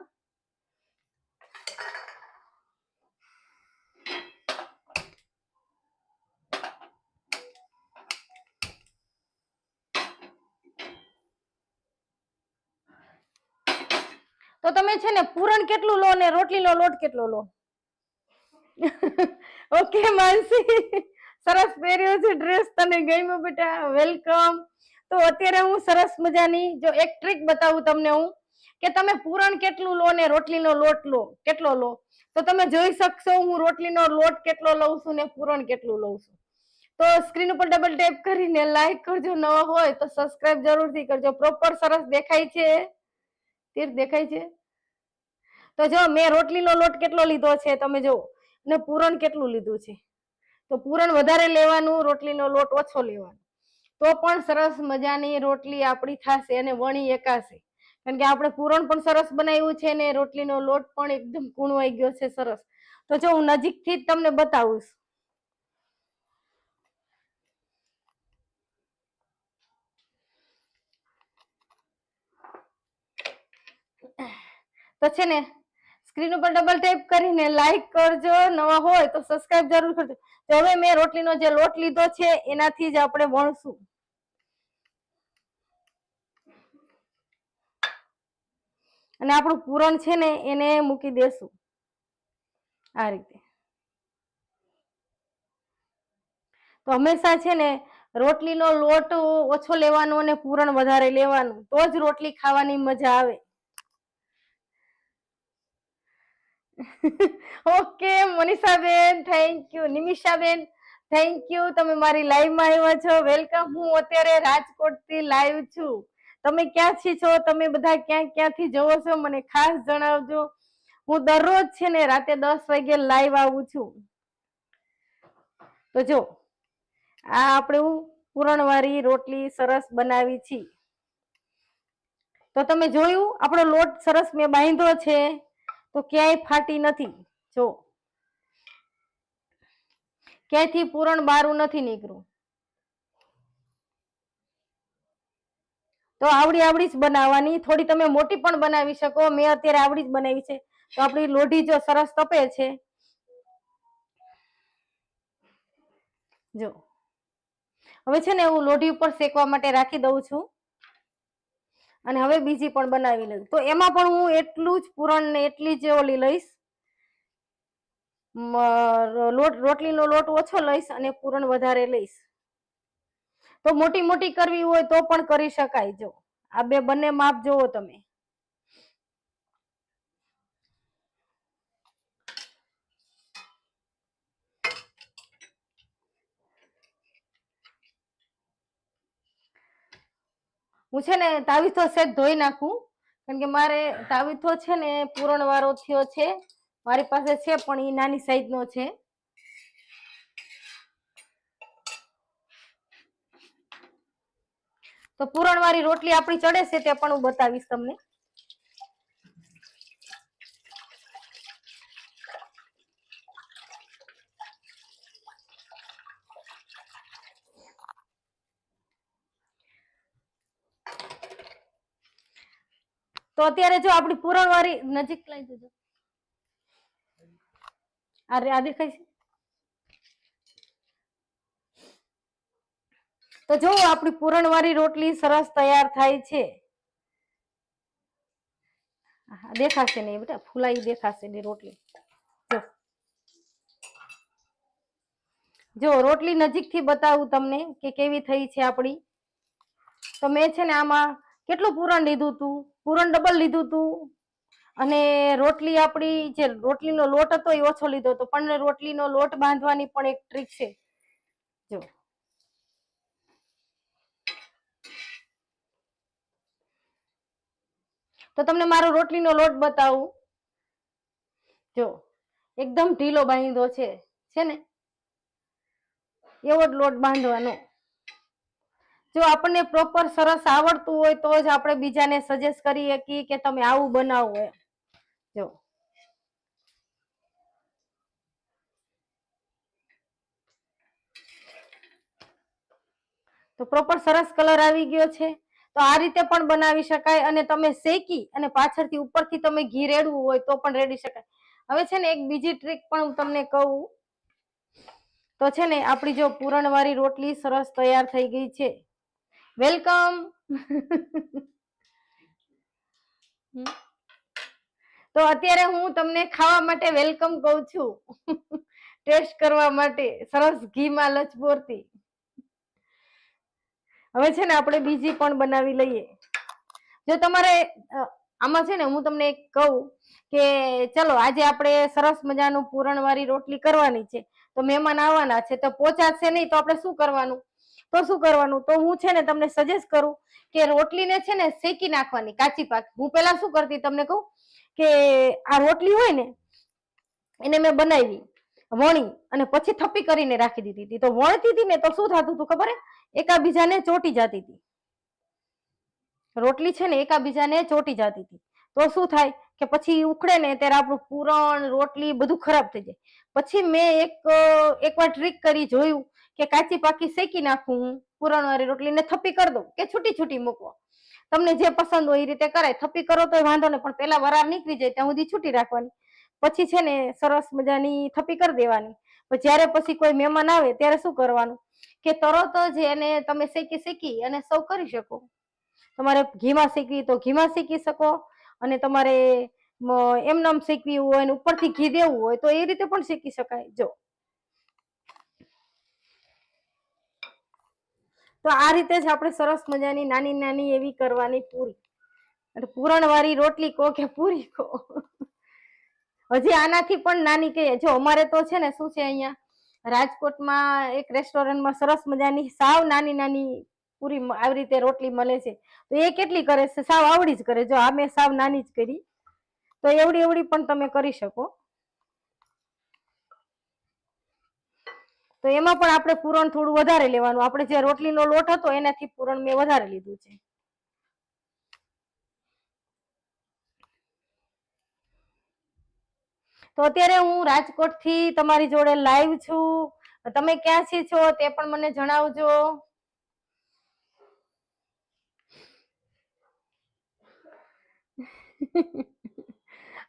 તો તમે છે ને પૂરણ કેટલું લો ને રોટલીનો લોટ કેટલો લો? ઓકે માનસી, સરસ પહેર્યો છે ડ્રેસ, તને ગમ્યો બેટા, વેલકમ. તો અત્યારે હું સરસ મજાની જો એક ટ્રીક બતાવું તમને હું, કે તમે પૂરણ કેટલું લો ને રોટલીનો લોટ કેટલો લો. તો તમે જોઈ શકશો હું રોટલીનો લોટ કેટલો લઉં છું ને પૂરણ કેટલું લઉં છું. તો સ્ક્રીન ઉપર ડબલ ટેપ કરીને લાઈક કરજો, નવા હોય તો સબસ્ક્રાઇબ જરૂરથી કરજો. પ્રોપર સરસ દેખાય છે? તીર દેખાય છે? તો જો મેં રોટલીનો લોટ કેટલો લીધો છે તમે જો, ને પૂરણ કેટલું લીધું છે. તો પૂરણ વધારે લેવાનું, રોટલીનો લોટ ઓછો લેવાનો, તો પણ સરસ મજાની રોટલી આપણી થશે અને વણી એકાશે. કારણ કે આપણે પૂરણ પણ સરસ બનાવ્યું છે ને રોટલીનો લોટ પણ એકદમ કૂણવાઈ ગયો છે સરસ. તો જો હું નજીકથી જ તમને બતાવું. તો છે ને સ્ક્રીન ઉપર ડબલ ટેપ કરીને લાઈક કરજો, નવા હોય તો સબસ્ક્રાઇબ જરૂર કરજો. તો હવે મેં રોટલીનો જે લોટ લીધો છે એનાથી જ આપણે વણશું અને આપણું પૂરણ છે ને એને મૂકી દેશું આ રીતે. તો હંમેશા છે ને રોટલીનો લોટ ઓછો લેવાનો અને પૂરણ વધારે લેવાનું, તો જ રોટલી ખાવાની મજા આવે. Okay Manishaben, thank you. Nimishaben, thank you, તમે મારી લાઈવમાં આવ્યા છો, વેલકમ. હું અત્યારે રાજકોટથી લાઈવ છું. તમે ક્યાંથી છો? તમે બધા ક્યાંથી જોવો છો મને ખાસ જણાવજો. હું દરરોજ છે ને રાતે 10 વાગે લાઈવ આવું છું. તો જો આ આપણે પૂરણવાળી રોટલી સરસ બનાવી છે. તો તમે જોયું આપણો લોટ સરસ મેં બાંધ્યો છે. તો ક્યાંય ફાટી નથી. જો ક્યાંયથી પૂરણ બારું નથી નીકળ્યું. તો આવડી આવડી જ બનાવવાની. થોડી તમે મોટી પણ બનાવી શકો. મેં અત્યારે આવડી જ બનાવી છે. તો આપણી લોઢી જો સરસ તપે છે. જો હવે છે ને હું લોઢી ઉપર શેકવા માટે રાખી દઉં છું. અને હવે બીજી પણ બનાવી લઉં. તો એમાં પણ હું એટલું જ પૂરણ ને એટલી જ ઓલી લઈશ, રોટલીનો લોટ ઓછો લઈશ અને પૂરણ વધારે લઈશ. તો મોટી મોટી કરવી હોય તો પણ કરી શકાય. જો આ બંને માપ જોવો તમે. હું છે ને તાવીથો સેજ ધોઈ નાખું, કારણ કે મારે તાવીથો છે ને પૂરણ વાળો થયો છે. મારી પાસે છે પણ એ નાની સાઈઝ નો છે. તો પૂરણ વાળી રોટલી આપણી ચડે છે તે પણ હું બતાવીશ તમને. તો અત્યારે જો આપણી પૂરણ વાળી નજીક લઈ જજો. આ દેખાય છે. તો જો આપણી પૂરણ વાળી રોટલી સરસ તૈયાર થાય છે. દેખાશે નહીં બેટા, ફૂલાઈ દેખાશે નહીં રોટલી. જો રોટલી નજીકથી બતાવું તમને કે કેવી થઈ છે આપણી. તો મેં છે ને આમાં કેટલું પૂરણ લીધું તું, પૂરણ ડબલ લીધું તું. અને રોટલી આપણી જે રોટલીનો લોટ હતો એ ઓછો લીધો હતો. પણ રોટલીનો લોટ બાંધવાની પણ એક ટ્રીક છે. જો તો તમને મારો રોટલીનો લોટ બતાવું. જો એકદમ ઢીલો બાંધ્યો છે ને, એવો જ લોટ બાંધવાનો. જો આપણને પ્રોપર સરસ આવડતું હોય તો જ આપણે બીજાને સજેસ્ટ કરી શકીએ કે તમે આવું બનાવો એમ. જો તો પ્રોપર સરસ કલર આવી ગયો છે. તો આ રીતે પણ બનાવી શકાય. અને તમે શેકી અને પાછળથી ઉપરથી તમે ઘી રેડવું હોય તો પણ રેડી શકાય. હવે છે ને એક બીજી ટ્રીક પણ હું તમને કહું. તો છે ને આપણી જો પૂરણ વાળી રોટલી સરસ તૈયાર થઈ ગઈ છે. વેલકમ. તો અત્યારે હું તમને ખાવા માટે વેલકમ કહું છું. ટેસ્ટ કરવા માટે સરસ ઘીમાં લચબોરતી. હવે છે ને આપણે બીજી પણ બનાવી લઈએ. જો તમારે આમાં છે ને હું તમને એક કહું કે ચલો આજે આપણે સરસ મજાનું પૂરણ વાળી રોટલી કરવાની છે. તો મહેમાન આવવાના છે, તો પહોંચાશે નહીં તો આપણે શું કરવાનું? તો હું છે ને તમને સજેસ્ટ કરું કે રોટલીને છે ને શેકી નાખવાની કાચી પાકી. હું પેલા શું કરતી તમને કહું કે આ રોટલી હોય ને એને મેં બનાવી, વણી અને પછી થપ્પી કરીને રાખી દીધી હતી. તો વણતી હતી ને તો શું થતું હતું ખબર? એકાબીજાને ચોટી જતી હતી. રોટલી છે ને એકાબીજાને ચોટી જતી હતી. તો શું થાય કે પછી ઉખડે ને ત્યારે આપણું પૂરણ રોટલી બધું ખરાબ થઈ જાય. પછી મેં એકવાર ટ્રીક કરી, જોયું કે કાચી પાકી શેકી નાખું હું પૂરણ વાળી રોટલીને થપ્પી કરી દઉં કે છૂટી છૂટી મૂકવો. તમને જે પસંદ હોય એ રીતે કરાય. થપ્પી કરો તો વાંધો નહીં, પણ પેલા વરાળ નીકળી જાય ત્યાં સુધી છૂટી રાખવાની. પછી છે ને સરસ મજાની થપ્પી કરી દેવાની. જયારે પછી કોઈ મહેમાન આવે ત્યારે શું કરવાનું કે તરત જ એને તમે શેકી અને સર્વ કરી શકો. તમારે ઘીમાં શેકવી તો ઘીમાં શેકી શકો, અને તમારે એમનેમ શેકવી હોય અને ઉપરથી ઘી દેવું હોય તો એ રીતે પણ શેકી શકાય. જો તો આ રીતે જ આપણે સરસ મજાની નાની નાની એવી કરવાની પૂરી. એટલે પૂરણ વાળી રોટલી કહો કે પૂરી કહો, હજી આનાથી પણ નાની કહીએ. જો અમારે તો છે ને શું છે, અહીંયા રાજકોટમાં એક રેસ્ટોરન્ટમાં સરસ મજાની સાવ નાની નાની પૂરી આવી રીતે રોટલી મળે છે. તો એ કેટલી કરે છે? સાવ આવડી જ કરે. જો આ મેં સાવ નાની જ કરી. તો એવડી એવડી પણ તમે કરી શકો. તો એમાં પણ આપણે પૂરણ થોડું વધારે લેવાનું. આપણે જે રોટલીનો લોટ હતો એનાથી પૂરણ મેં વધારે લીધું છે. તો અત્યારે હું રાજકોટ થી તમારી જોડે લાઈવ છું. તમે ક્યાંથી છો તે પણ મને જણાવજો.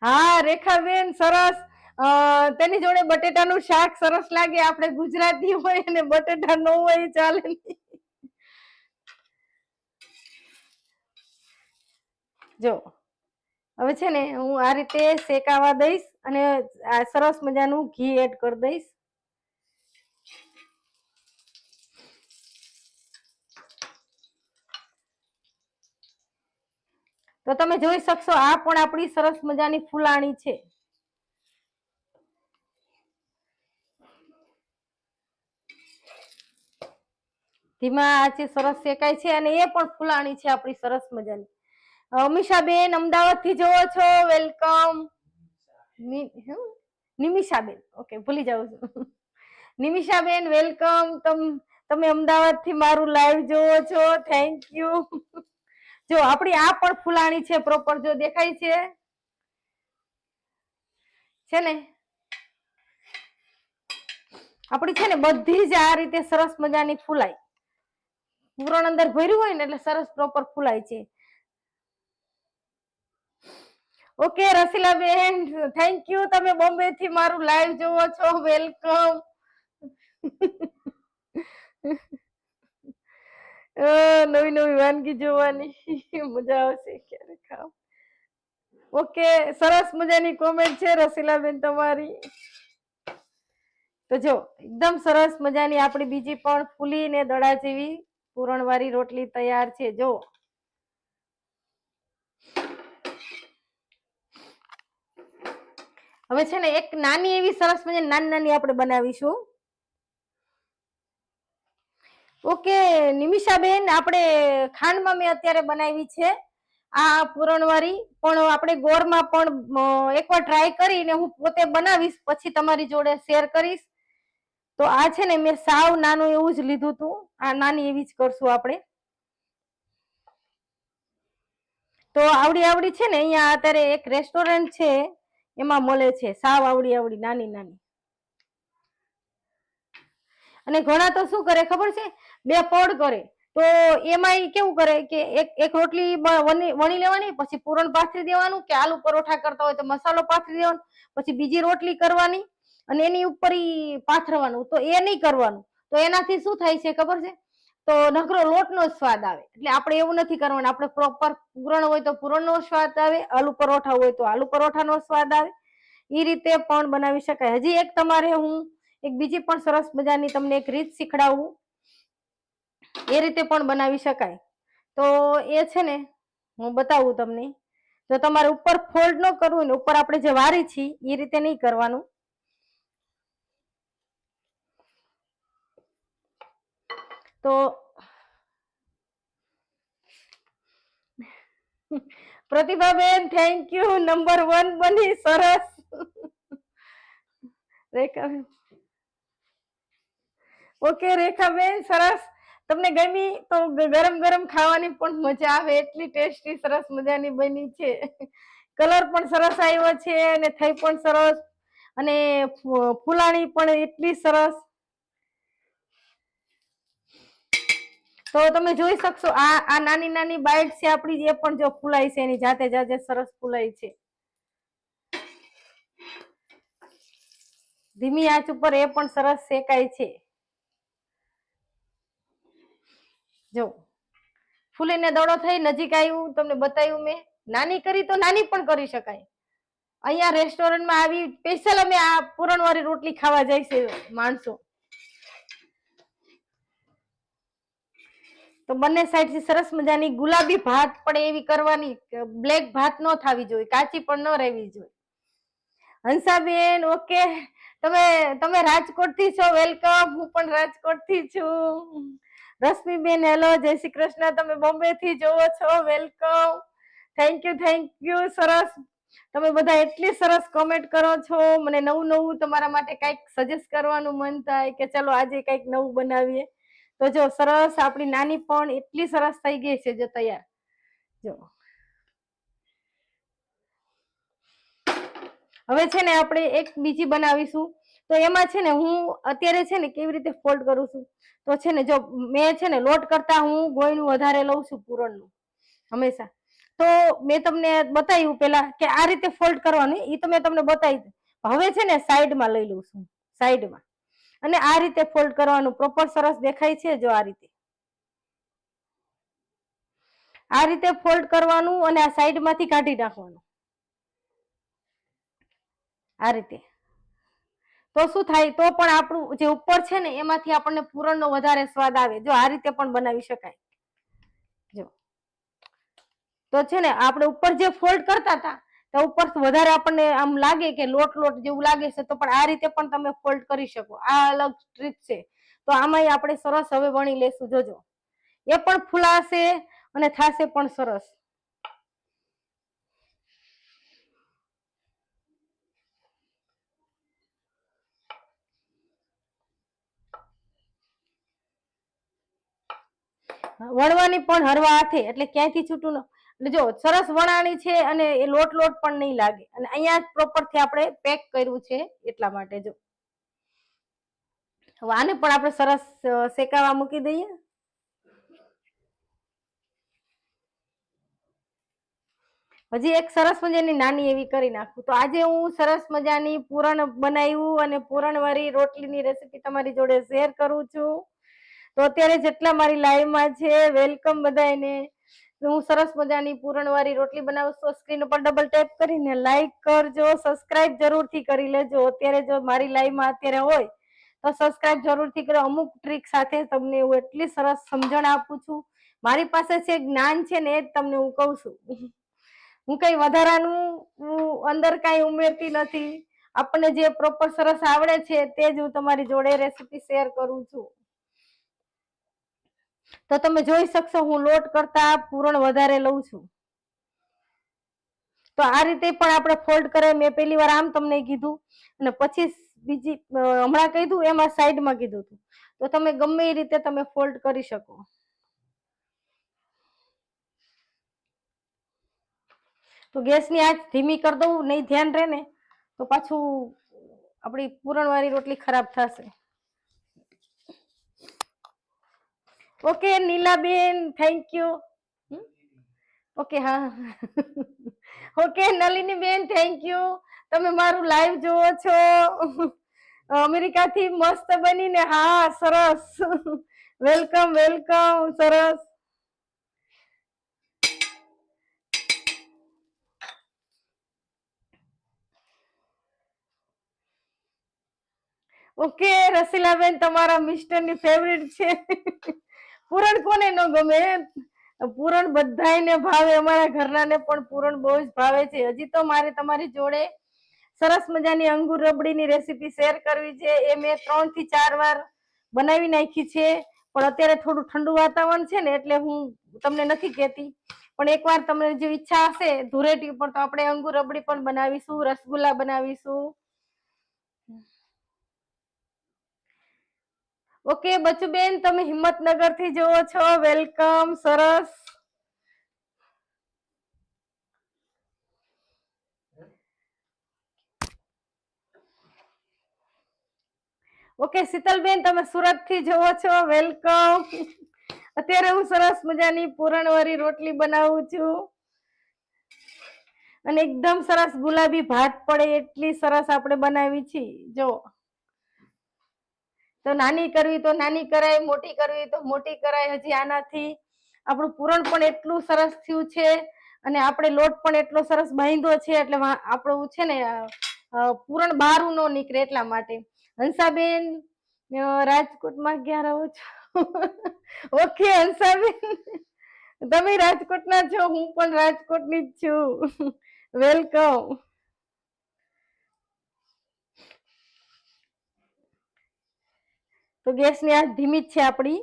હા રેખાબેન સરસ. તેની જોડે બટેટાનું શાક સરસ લાગે. આપણે ગુજરાતી હોય અને બટેટા ન હોય ચાલે. જો હવે છે ને હું આ રીતે શેકાવા દઈશ અને આ સરસ મજાનું ઘી એડ કરી દઈશ. તો તમે જોઈ શકશો આ પણ આપણી સરસ મજાની ફૂલાણી છે. ધીમા આંચે સરસ શેકાય છે અને એ પણ ફૂલાણી છે આપણી સરસ મજાની. અમીષાબેન અમદાવાદ થી જોવો છો, વેલકમ. નિમિષાબેન, ઓકે ભૂલી જાઉં છું. નિમિષાબેન વેલકમ. તમે અમદાવાદ થી મારું લાઈવ જોવો છો, થેન્ક યુ. જો આપણી આ પણ ફૂલાણી છે પ્રોપર, જો દેખાય છે ને આપણી છે ને બધી જ આ રીતે સરસ મજાની ફૂલાય. પૂરણ અંદર ભર્યું હોય ને એટલે સરસ પ્રોપર ફૂલાય છે. Okay Rasilaben thank you. તમે બોમ્બે થી મારું લાઈવ જોવો છો, વેલકમ. નવી નવી વાનગી જોવાની મજા આવશે ક્યારે ખાવ. ઓકે સરસ મજાની કોમેન્ટ છે રસીલાબેન તમારી. તો જો એકદમ સરસ મજાની આપણી બીજી પણ ફૂલીને દડા જેવી પૂરણવાળી રોટલી તૈયાર છે. જો હવે છે ને એક નાની એવી સરસ મજાની નાની આપણે બનાવીશું. ઓકે નિમિષાબેન, આપણે ખાંડમાં મેં અત્યારે બનાવી છે આ પૂરણવાળી, પણ આપણે ગોળમાં પણ એકવાર ટ્રાય કરીને હું પોતે બનાવીશ, પછી તમારી જોડે શેર કરીશ. તો આ છે ને મેં સાવ નાનું એવું જ લીધું હતું. આ નાની એવી જ કરશું આપણે. તો આવડી છે ને અહીંયા અત્યારે એક રેસ્ટોરન્ટ છે એમાં મળે છે સાવ આવડી નાની નાની. અને ઘણા તો શું કરે ખબર છે, બે પડ કરે. તો એમાં કેવું કરે કે એક રોટલી વણી લેવાની, પછી પૂરણ પાથરી દેવાનું, કે આલુ પરોઠા કરતા હોય તો મસાલો પાથરી દેવાનો, પછી બીજી રોટલી કરવાની અને એની ઉપર પાથરવાનું. તો એ નહીં કરવાનું. તો એનાથી શું થાય છે ખબર છે, તો નકરો લોટનો સ્વાદ આવે. એટલે આપણે એવું નથી કરવાનું. આપણે પ્રોપર પૂરણ હોય તો પૂરણનો સ્વાદ આવે, આલુ પરોઠા હોય તો આલુ પરોઠાનો સ્વાદ આવે. એ રીતે પણ બનાવી શકાય. હજી એક તમારે હું એક બીજી પણ સરસ મજાની તમને એક રીત શીખડાવું, એ રીતે પણ બનાવી શકાય. તો એ છે ને હું બતાવું તમને. જો તમારે ઉપર ફોલ્ડ ન કરવું ને, ઉપર આપણે જે વારી છીએ એ રીતે નહીં કરવાનું. તો પ્રતિભાબેન થેન્ક યુ. નંબર 1 બની, સરસ. રેખાબેન ઓકે રેખાબેન સરસ. તમને ગમી તો ગરમ ગરમ ખાવાની પણ મજા આવે, એટલી ટેસ્ટી સરસ મજાની બની છે. કલર પણ સરસ આવ્યો છે અને થઈ પણ સરસ, અને ફૂલાણી પણ એટલી સરસ. તો તમે જોઈ શકશો આ નાની નાની બાઈટ છે આપણી, એ પણ જો ફૂલાય છે એની જાતે જાતે સરસ ફૂલાય છે. ધીમી આંચ ઉપર એ પણ સરસ શેકાય છે. જો ફૂલીને દડો થઈ નજીક આવ્યું, તમને બતાવ્યું મેં. નાની કરી તો નાની પણ કરી શકાય. અહીંયા રેસ્ટોરન્ટમાં આવી સ્પેશિયલ અમે આ પૂરણવાળી રોટલી ખાવા જાય છે માણસો. તો બંને સાઈડ થી સરસ મજાની ગુલાબી ભાત પણ એવી કરવાની, બ્લેક ભાત ન થવી જોઈએ, કાચી પણ ન રહેવી જોઈએ. હંસાબેન ઓકે. તમે રાજકોટ થી છો, વેલકમ. હું પણ રાજકોટ થી છું. રશ્મિબેન હેલો, જય શ્રી કૃષ્ણ. તમે બોમ્બે થી જોવો છો, વેલકમ. Thank you. સરસ. તમે બધા એટલી સરસ કોમેન્ટ કરો છો. મને નવું નવું તમારા માટે કઈક સજેસ્ટ કરવાનું મન થાય કે ચલો આજે કઈક નવું બનાવીએ. તો જો સરસ આપણી નાની પણ એટલી સરસ થઈ ગઈ છે, જો તૈયાર. જો હવે છે ને આપણે એક બીજી બનાવીશું. તો એમાં છે ને હું અત્યારે છે ને કેવી રીતે ફોલ્ડ કરું છું, તો છે ને જો મેં છે ને લોટ કરતા હું ગોયનું વધારે લઉં છું પૂરણનું હંમેશા. તો મેં તમને બતાવ્યું પેલા કે આ રીતે ફોલ્ડ કરવાનું, એ તો મેં તમને બતાવી. હવે છે ને સાઈડમાં લઈ લઉં છું, સાઈડમાં, અને આ રીતે ફોલ્ડ કરવાનું. પ્રોપર સરસ દેખાય છે જો આ રીતે, આ રીતે ફોલ્ડ કરવાનું અને આ સાઈડમાંથી કાઢી નાખવાનું આ રીતે. તો શું થાય, તો પણ આપણું જે ઉપર છે ને એમાંથી આપણને પૂરણનો વધારે સ્વાદ આવે. જો આ રીતે પણ બનાવી શકાય. જો તો છે ને આપણે ઉપર જે ફોલ્ડ કરતા હતા તો ઉપર વધારે આપણને આમ લાગે કે લોટ લોટ જેવું લાગે છે, તો પણ આ રીતે પણ તમે ફોલ્ડ કરી શકો. આ અલગ ટ્રીક છે. તો આમાં આપણે સરસ હવે વણી લેશું. જોજો એ પણ ફૂલાશે અને થાશે પણ સરસ. વણવાની પણ હરવા હાથે, એટલે ક્યાંયથી છૂટું ન. એટલે જો સરસ વણાણી છે અને એ લોટ લોટ પણ નહીં લાગે. અને અહીંયા પ્રોપર થી આપણે પેક કર્યું છે એટલા માટે. જો હવે આને પણ આપણે સરસ શેકાવા મૂકી દઈએ. હજી એક સરસ મજાની નાની એવી કરી નાખું. તો આજે હું સરસ મજાની પૂરણ બનાવ્યું અને પૂરણવાળી રોટલીની રેસીપી તમારી જોડે શેર કરું છું. તો અત્યારે જેટલા મારી લાઈવમાં છે, વેલકમ બધાને. હું સરસ મજાની પૂરણવાળી રોટલી બનાવું છું. સ્ક્રીન ઉપર ડબલ ટેપ કરીને લાઈક કરજો, સબસ્ક્રાઇબ જરૂરથી કરી લેજો. અત્યારે જો મારી લાઈવમાં અત્યારે હોય તો સબસ્ક્રાઇબ જરૂરથી કરો. અમુક ટ્રીક સાથે તમને હું એટલી સરસ સમજણ આપું છું. મારી પાસે છે જ્ઞાન છે ને, એ જ તમને હું કહું છું. હું કઈ વધારાનું અંદર કઈ ઉમેરતી નથી. આપણને જે પ્રોપર સરસ આવડે છે તે જ હું તમારી જોડે રેસીપી શેર કરું છું. તો તમે જોઈ શકશો હું લોટ કરતા પૂરણ વધારે લઉં છું. તો આ રીતે પણ આપણે ફોલ્ડ કરે. મેં પહેલી વાર આમ તમને કીધું અને પછી બીજી હમણાં કીધું એમાં સાઈડમાં કીધું હતું. તો તમે ગમે એ રીતે તમે ફોલ્ડ કરી શકો. તો ગેસની આંચ ધીમી કરી દઉં, નહીં ધ્યાન રહે ને તો પાછું આપણી પૂરણવાળી રોટલી ખરાબ થશે. Okay Nilaben, thank you. Okay હા. ઓકે નલિની બેન, થેન્ક યુ. તમે મારું લાઈવ જોવો છો અમેરિકાથી. મસ્ત બનીને. હા સરસ. Welcome welcome. સરસ. ઓકે રસીલાબેન, તમારા મિસ્ટરની ફેવરિટ છે. પૂરણ કોને ન ગમે? પૂરણ બધાને ભાવે. અમારા ઘરનાને પણ પૂરણ બહુ જ ભાવે છે. હજી તો મારે તમારી જોડે સરસ મજાની અંગુર રબડીની રેસીપી શેર કરવી છે. એ મેં 3 થી 4 વાર બનાવી નાખી છે. પણ અત્યારે થોડું ઠંડુ વાતાવરણ છે ને, એટલે હું તમને નથી કહેતી. પણ એકવાર તમને જો ઈચ્છા હશે ધૂળેટી ઉપર, તો આપણે અંગુર રબડી પણ બનાવીશું, રસગુલ્લા બનાવીશું. ઓકે બચુબેન, તમે હિંમતનગર થી જોવો છો. વેલકમ. સરસ. ઓકે શીતલબેન, તમે સુરત થી જોવો છો. વેલકમ. અત્યારે હું સરસ મજાની પૂરણવાળી રોટલી બનાવું છું અને એકદમ સરસ ગુલાબી ભાત પડે એટલી સરસ આપણે બનાવી છે. જો તો નાની કરવી તો નાની કરાય, મોટી કરવી તો મોટી કરાય. હજી આનાથી આપણું પૂરણ પણ એટલું સરસ થયું છે અને આપણે લોટ પણ એટલો સરસ બાંધ્યો છે, એટલે આપણું છે ને પૂરણ બહારું ન નીકળે એટલા માટે. હંસાબેન, રાજકોટમાં ક્યાં રહો છો? ઓકે હંસાબેન, તમે રાજકોટના છો, હું પણ રાજકોટની જ છું. વેલકમ. તો ગેસની આંચ ધીમી જ છે આપણી.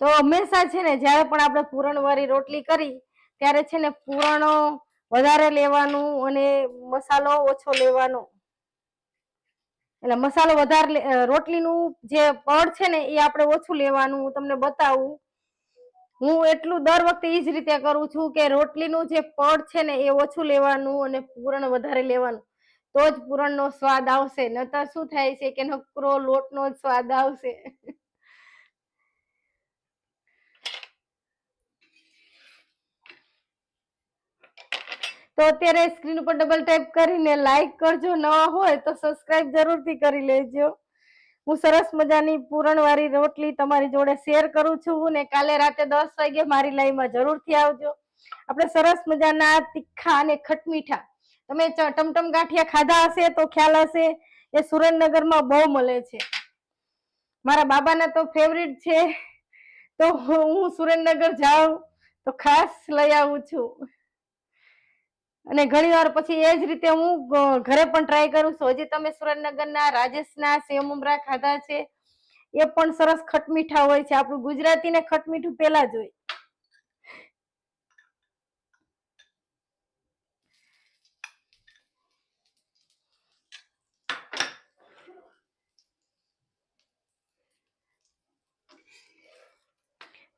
તો હંમેશા છે ને જયારે પણ આપણે પૂરણવાળી રોટલી કરી ત્યારે છે ને પૂરણ વધારે લેવાનું અને મસાલો ઓછો લેવાનો. એટલે મસાલો વધારે રોટલીનું જે પડ છે ને એ આપણે ઓછું લેવાનું. હું તમને બતાવું, હું એટલું દર વખતે એ જ રીતે કરું છું કે રોટલીનું જે પડ છે ને એ ઓછું લેવાનું અને પૂરણ વધારે લેવાનું, તો જ પૂરણનો સ્વાદ આવશે. નતર શું થાય છે કે નકરો લોટનો જ સ્વાદ આવશે. તો અત્યારે સ્ક્રીન ઉપર ડબલ ટેપ કરીને લાઈક કરજો, નવા હોય તો સબસ્ક્રાઇબ જરૂરથી કરી લેજો. હું સરસ મજાની પૂરણવાળી રોટલી તમારી જોડે શેર કરું છું ને કાલે રાતે 10 વાગે મારી લાઈવમાં જરૂરથી આવજો. આપણે સરસ મજાના તીખા અને ખટમીઠા, તમે ટમટમ ગાંઠિયા ખાધા હશે તો ખ્યાલ હશે, એ સુરેન્દ્રનગરમાં બહુ મળે છે. મારા બાબાના તો ફેવરિટ છે, તો હું સુરેન્દ્રનગર જાઉં તો ખાસ લઈ આવું છું. અને ઘણી વાર પછી એ જ રીતે હું ઘરે પણ ટ્રાય કરું છું. હજી તમે સુરેન્દ્રનગરના રાજેશના સેવ મમરા ખાધા છે? એ પણ સરસ ખટમીઠા હોય છે. આપણું ગુજરાતીને ખટમીઠું પેલા જ હોય.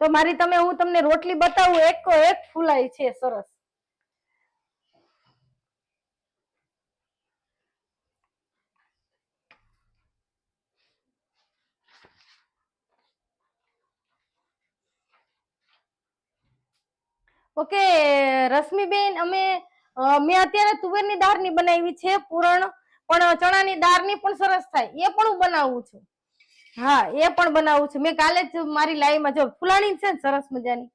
તો હું તમને રોટલી બતાવું, એક ફૂલાય છે સરસ. ઓકે રશ્મિબેન, મેં અત્યારે તુવેરની દાળની બનાવી છે પૂરણ, પણ ચણાની દાળની પણ સરસ થાય, એ પણ હું બનાવું છું. હા, એ પણ બનાવું છું. મેં કાલે જ મારી લાઈવમાં જો ફુલાણી છે ને સરસ મજાની,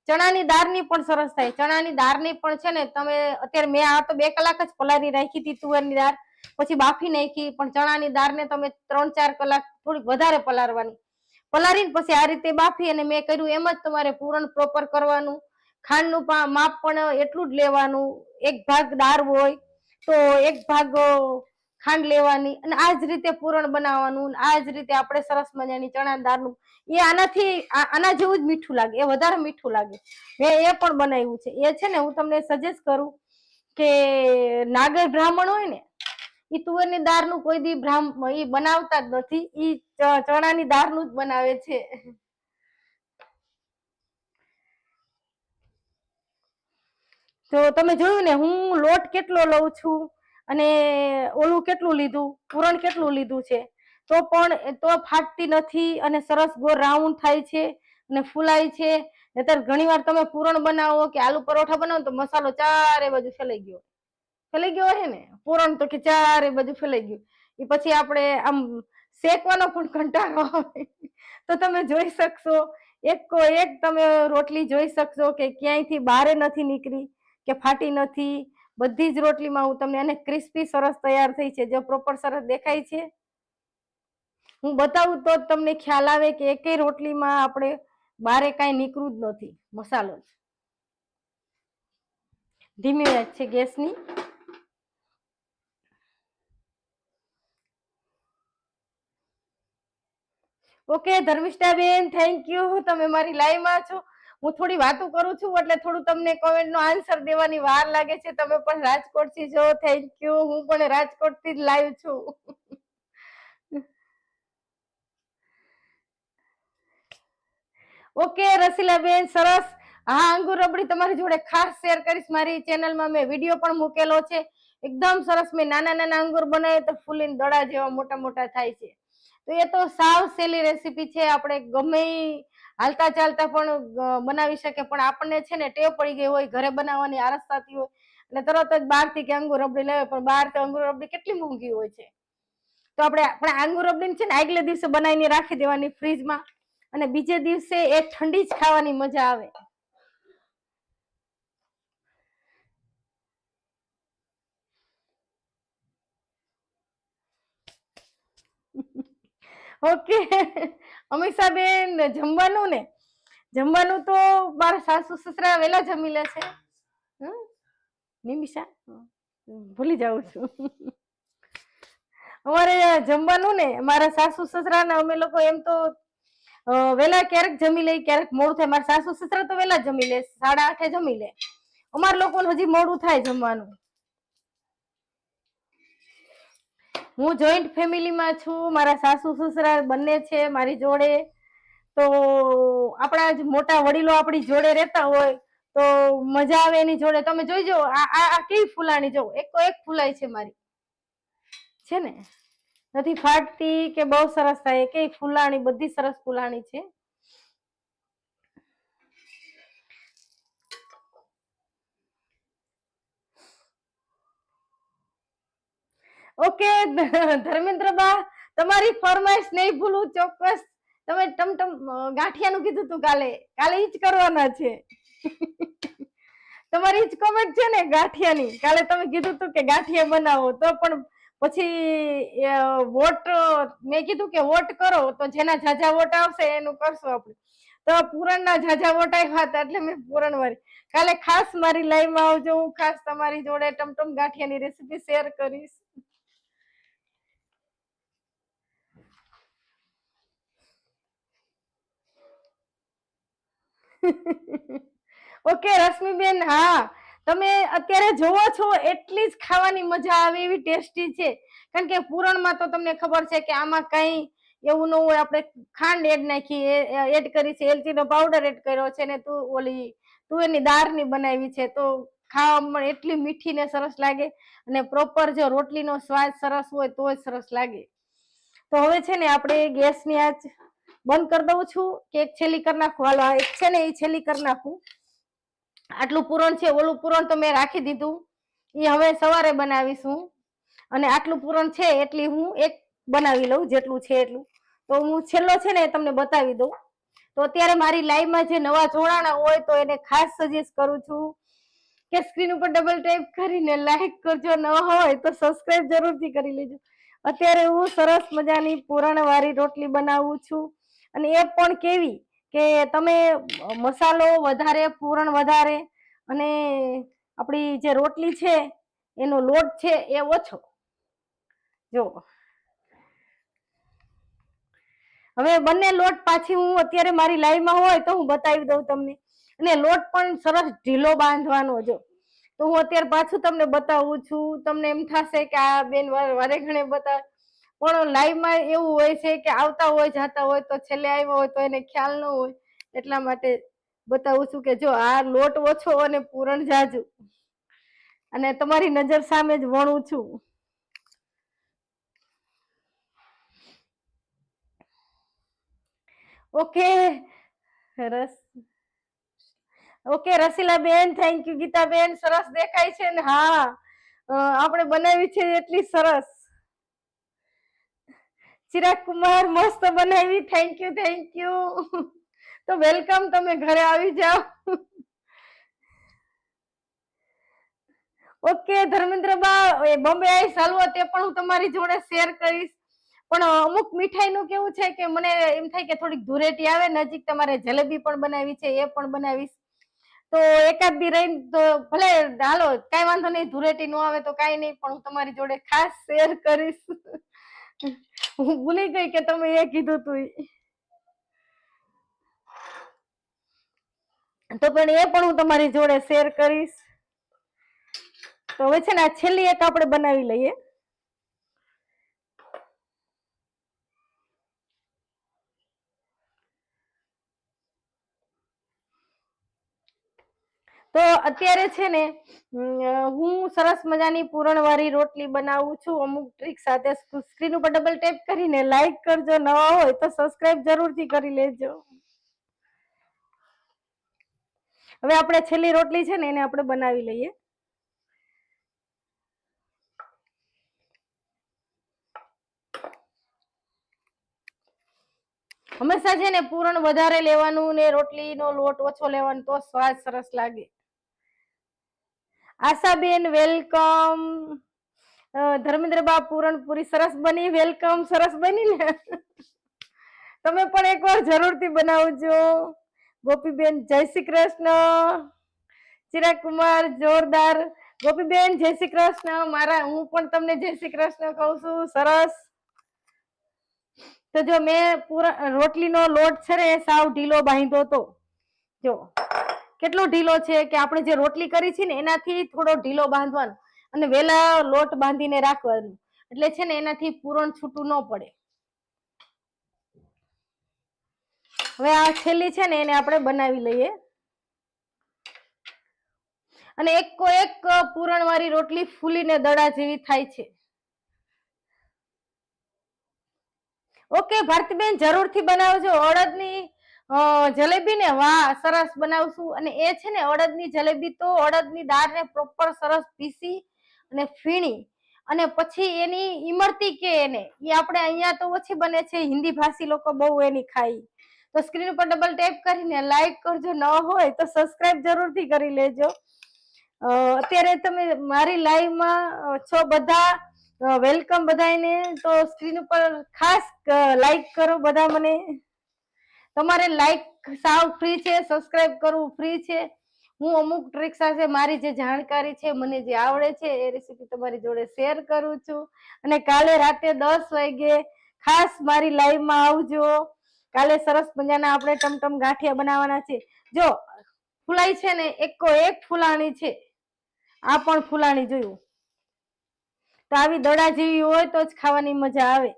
ચણાની દાળની પણ સરસ થાય. ચણાની દાળની પણ છે ને તમે અત્યારે મેં આ તો 2 કલાક જ પલાળી રાખી હતી તુવેરની દાળ, પછી બાફી નાખી. પણ ચણાની દાળને તમે 3-4 કલાક થોડીક વધારે પલાળવાની, પલાળીને પછી આ રીતે બાફી અને મેં કર્યું એમ જ તમારે પૂરણ પ્રોપર કરવાનું. ખાંડનું માપ પણ એટલું જ લેવાનું. 1 ભાગ દાળ હોય તો 1 ભાગ ખાંડ લેવાની અને આ જ રીતે પૂરણ બનાવવાનું. આ જ રીતે આપણે સરસ મજાની ચણા દાળનું, એ આના જેવું જ મીઠું લાગે, એ વધારે મીઠું લાગે. મેં એ પણ બનાવ્યું છે. એ છે ને હું તમને સજેસ્ટ કરું કે નાગર બ્રાહ્મણ હોય ને, ઈ તુવેરની દાળનું કોઈ દી ઈ બનાવતા જ નથી, ઈ ચણાની દાળનું જ બનાવે છે. તો તમે જોયું ને હું લોટ કેટલો લઉં છું અને ઓલું કેટલું લીધું, પૂરણ કેટલું લીધું છે, તો પણ તો ફાટતી નથી અને સરસ ગોળ રાઉન્ડ થાય છે અને ફૂલાય છે. નહીતર ઘણી વાર તમે પૂરણ બનાવો કે આલુ પરોઠા બનાવો તો મસાલો ચારે બાજુ ફેલાઈ ગયો હે ને, પૂરણ તો કે ચારે બાજુ ફેલાઈ ગયું. એ પછી આપણે આમ શેકવાનો પણ કંટાળો આવે. તો તમે જોઈ શકશો, એક તમે રોટલી જોઈ શકશો કે ક્યાંયથી બહાર નથી નીકળી કે ફાટી નથી. બધી જ રોટલીમાં હું તમને, અને ક્રિસ્પી સરસ તૈયાર થઈ છે. જો પ્રોપર સરસ દેખાય છે, હું બતાવું તો તમને ખ્યાલ આવે કે એકેય રોટલીમાં આપણે બારે કાંઈ નીકળું જ નથી, મસાલો જ. ધીમી આંચ છે ગેસની. ઓકે ધર્મિષ્ઠાબેન, થેન્ક યુ, તમે મારી લાઈવમાં છો. હું થોડી વાતો કરું છું એટલે થોડું તમને કોમેન્ટનો આન્સર દેવાની વાર લાગે છે. તમે પણ રાજકોટથી છો, થેન્ક યુ. હું પણ રાજકોટથી જ લાઈવ છું. ઓકે રસીલાબેન, સરસ. હા, અંગુર રબડી તમારી જોડે ખાસ શેર કરીશ. મારી ચેનલમાં મેં વિડીયો પણ મૂકેલો છે. એકદમ સરસ. મેં નાના નાના અંગુર બનાવે તો ફૂલીને દડા જેવા મોટા મોટા થાય છે. તો એ તો સાવ સહેલી રેસીપી છે. આપણે ગમે હાલતા ચાલતા પણ બનાવી શકે. પણ આપણને છે ને ટેવ પડી ગઈ હોય, ઘરે બનાવવાની આળસ થતી હોય એટલે તરત જ બહારથી કે અંગુર રબડી લેવાય. પણ બહાર તો અંગુર રબડી કેટલી મોંઘી હોય છે. તો આપણે અંગુર રબડી છે ને આગલે દિવસે બનાવીને રાખી દેવાની ફ્રીજમાં, અને બીજે દિવસે એ ઠંડી જ ખાવાની મજા આવે. ઓકે અમીષાબેન, જમવાનું તો મારા સાસુ સસરા વેલા જમી લે છે. નિમિષા, ભૂલી જાઉં છું. અમારે જમવાનું ને મારા સાસુ સસરા ને અમે લોકો એમ તો વેલા ક્યારેક જમી લે, ક્યારેક મોડું થાય. મારા સાસુ સસરા તો વેલા જમી લે, 8:30 જમી લે. અમાર લોકોને હજી મોડું થાય જમવાનું. હું જોઈન્ટ ફેમિલીમાં છું, મારા સાસુ સસરા બંને છે મારી જોડે. તો આપણા જ મોટા વડીલો આપણી જોડે રહેતા હોય તો મજા આવે એની જોડે. તમે જોઈજો આ કેવી ફૂલાણી, જો એક ફૂલાય છે મારી, છે ને, નથી ફાટતી કે બહુ સરસ થાય, કે ફૂલાણી બધી સરસ ફૂલાણી છે. ઓકે ધર્મેન્દ્રબા, તમારી ફરમાઈશ નહીં ભૂલું ચોક્કસ. તમે ગાંઠિયાનું કીધું તું, કાલે ઈ જ કરવાના છે. તમારી જ કોમેન્ટ છે ને ગાંઠિયાની. કાલે તમે કીધું તું કે ગાંઠિયા બનાવો, તો પણ પછી વોટ મેં કીધું કે વોટ કરો, તો જેના ઝાઝા વોટ આવશે એનું કરશું આપણે. તો પૂરણના ઝાઝા વોટ આવ્યા હતા એટલે મેં પૂરણ વાળી. કાલે ખાસ મારી લાઈવમાં આવજો, હું ખાસ તમારી જોડે ટમટમ ગાંઠિયાની રેસીપી શેર કરીશ. ઓકે રશ્મિબેન, હા તમે અત્યારે જોવો છો એટલી જ ખાવાની મજા આવે એવી ટેસ્ટી છે. કારણ કે પૂરણમાં તો તમને ખબર છે કે આમાં કઈ એવું ન હોય. આપણે ખાંડ એડ કરી છે, એલચીનો પાવડર એડ કર્યો છે ને તુવેરની દાળની બનાવી છે, તો ખાવામાં એટલી મીઠી ને સરસ લાગે. અને પ્રોપર જો રોટલીનો સ્વાદ સરસ હોય તો જ સરસ લાગે. તો હવે છે ને આપણે ગેસની આંચ બંધ કરી દઉં છું કે એક છેલ્લી કરી નાખું. હાલો એક છે ને એ છેલ્લી કરી નાખું. આટલું પૂરણ છે, ઓલું પૂરણ તો મેં રાખી દીધું, એ હવે સવારે બનાવીશું. અને આટલું પૂરણ છે એટલી હું એક બનાવી લઉં, જેટલું છે એટલું. તો હું છેલ્લો છે ને તમને બતાવી દઉં. તો અત્યારે મારી લાઈવમાં જે નવા જોડાણા હોય તો એને ખાસ સજેસ્ટ કરું છું કે સ્ક્રીન ઉપર ડબલ ટેપ કરીને લાઈક કરજો, ન હોય તો સબસ્ક્રાઇબ જરૂરથી કરી લેજો. અત્યારે હું સરસ મજાની પૂરણવાળી રોટલી બનાવું છું. અને એ પણ કેવી કે તમે મસાલો વધારે, પૂરણ વધારે, અને આપણી જે રોટલી છે એનો લોટ છે એ ઓછો. જો હવે બંને લોટ પાછી હું અત્યારે મારી લાઈવમાં હોય તો હું બતાવી દઉં તમને. અને લોટ પણ સરસ ઢીલો બાંધવાનો. જો તો હું અત્યારે પાછું તમને બતાવું છું. તમને એમ થશે કે આ બેન વારે ઘણે બતાવે, પણ લાઈવમાં એવું હોય છે કે આવતા હોય જાતા હોય તો છેલ્લે આવ્યો હોય તો એને ખ્યાલ ન હોય. એટલા માટે બતાવું છું કે જો આ લોટ ઓછો અને પૂરણ જાજુ, અને તમારી નજર સામે જ વણું છું. Okay okay Rasilaben, thank you. Gitaben, સરસ દેખાય છે ને? હા, આપણે બનાવી છે એટલી સરસ. ચિરાગ કુમાર, મસ્ત બનાવી, થેન્ક યુ થેન્ક યુ. તો વેલકમ, તમે ઘરે આવી જાઓ. ઓકે ધર્મેન્દ્રબા, બોમ્બે આઈસ હલવો તે પણ હું તમારી જોડે શેર કરીશ. પણ અમુક મીઠાઈ નું કેવું છે કે મને એમ થાય કે થોડીક ધૂળેટી આવે નજીક, તમારે જલેબી પણ બનાવી છે એ પણ બનાવીશ. તો એકાદ દી રહીને તો ભલે, હાલો કઈ વાંધો નહીં, ધૂળેટી નો આવે તો કઈ નહીં, પણ હું તમારી જોડે ખાસ શેર કરીશ. હું ભૂલી ગઈ કે તમે એ કીધું તું. તો પણ એ પણ હું તમારી જોડે શેર કરીશ. તો હવે છે ને આ છેલ્લી એક આપણે બનાવી લઈએ. તો અત્યારે છે ને હું સરસ મજાની પૂરણવાળી રોટલી બનાવું છું અમુક ટ્રીક સાથે. સ્ક્રીન ઉપર ડબલ ટેપ કરીને લાઈક કરજો, નવા હોય તો સબસ્ક્રાઇબ જરૂરથી કરી લેજો. હવે આપણે છેલ્લી રોટલી છે ને એને આપણે બનાવી લઈએ. હંમેશા છે ને પૂરણ વધારે લેવાનું ને રોટલીનો લોટ ઓછો લેવાનો, તો સ્વાદ સરસ લાગે. આશાબેન વેલકમ. ધર્મેન્દ્રબા, પૂરણપુરી સરસ બની, વેલકમ. સરસ બની ને? તમે પણ એકવાર જરૂરથી બનાવજો. ગોપીબેન, જય શ્રી કૃષ્ણ. ચિરાગ કુમાર, જોરદાર. ગોપીબેન, જય શ્રી કૃષ્ણ. હું પણ તમને જય શ્રી કૃષ્ણ કહું છું. સરસ. તો જો મેં રોટલીનો લોટ છે ને સાવ ઢીલો બાંધ્યો હતો. જો કેટલો ઢીલો છે કે આપણે જે રોટલી કરી છે ને એનાથી થોડો ઢીલો બાંધવાનો, અને વેલા લોટ બાંધીને રાખવાનું. એટલે છે ને એનાથી પૂરણ છૂટું ન પડે. હવે આ છેલ્લી છે ને એને આપણે બનાવી લઈએ. અને એકો એક પૂરણવાળી રોટલી ફૂલીને દડા જેવી થાય છે. ઓકે ભારતીબેન, જરૂરથી બનાવજો અડદની જલેબી ને. વાહ, સરસ બનાવશું. અને એ છે ને અડદની જલેબી તો અડદની દાળને પ્રોપર સરસ પીસી અને ફીણી અને પછી એની ઈમરતી કે એને એ આપણે અહીંયા તો ઓછી બને છે, હિન્દી ભાષી લોકો બહુ એની ખાઈ. તો સ્ક્રીન ઉપર ડબલ ટેપ કરીને લાઈક કરજો, ન હોય તો સબસ્ક્રાઇબ જરૂરથી કરી લેજો. અત્યારે તમે મારી લાઈવમાં છો બધા, વેલકમ બધાને. તો સ્ક્રીન ઉપર ખાસ લાઈક કરો બધા મને. તમારે લાઈક સાવ ફ્રી છે, સબસ્ક્રાઇબ કરવું ફ્રી છે. હું અમુક ટ્રિક સાથે મારી જે જાણકારી છે, મને જે આવડે છે એ રેસીપી તમારી જોડે શેર કરું છું. અને કાલે રાતે 10 વાગે ખાસ મારી લાઈવમાં આવજો. કાલે સરસ મજાના આપણે ટમટમ ગાંઠિયા બનાવવાના છે. જો ફૂલાઈ છે ને એકો એક ફૂલાણી છે, આ પણ ફૂલાણી જોયું. તો આવી દડા જેવી હોય તો જ ખાવાની મજા આવે.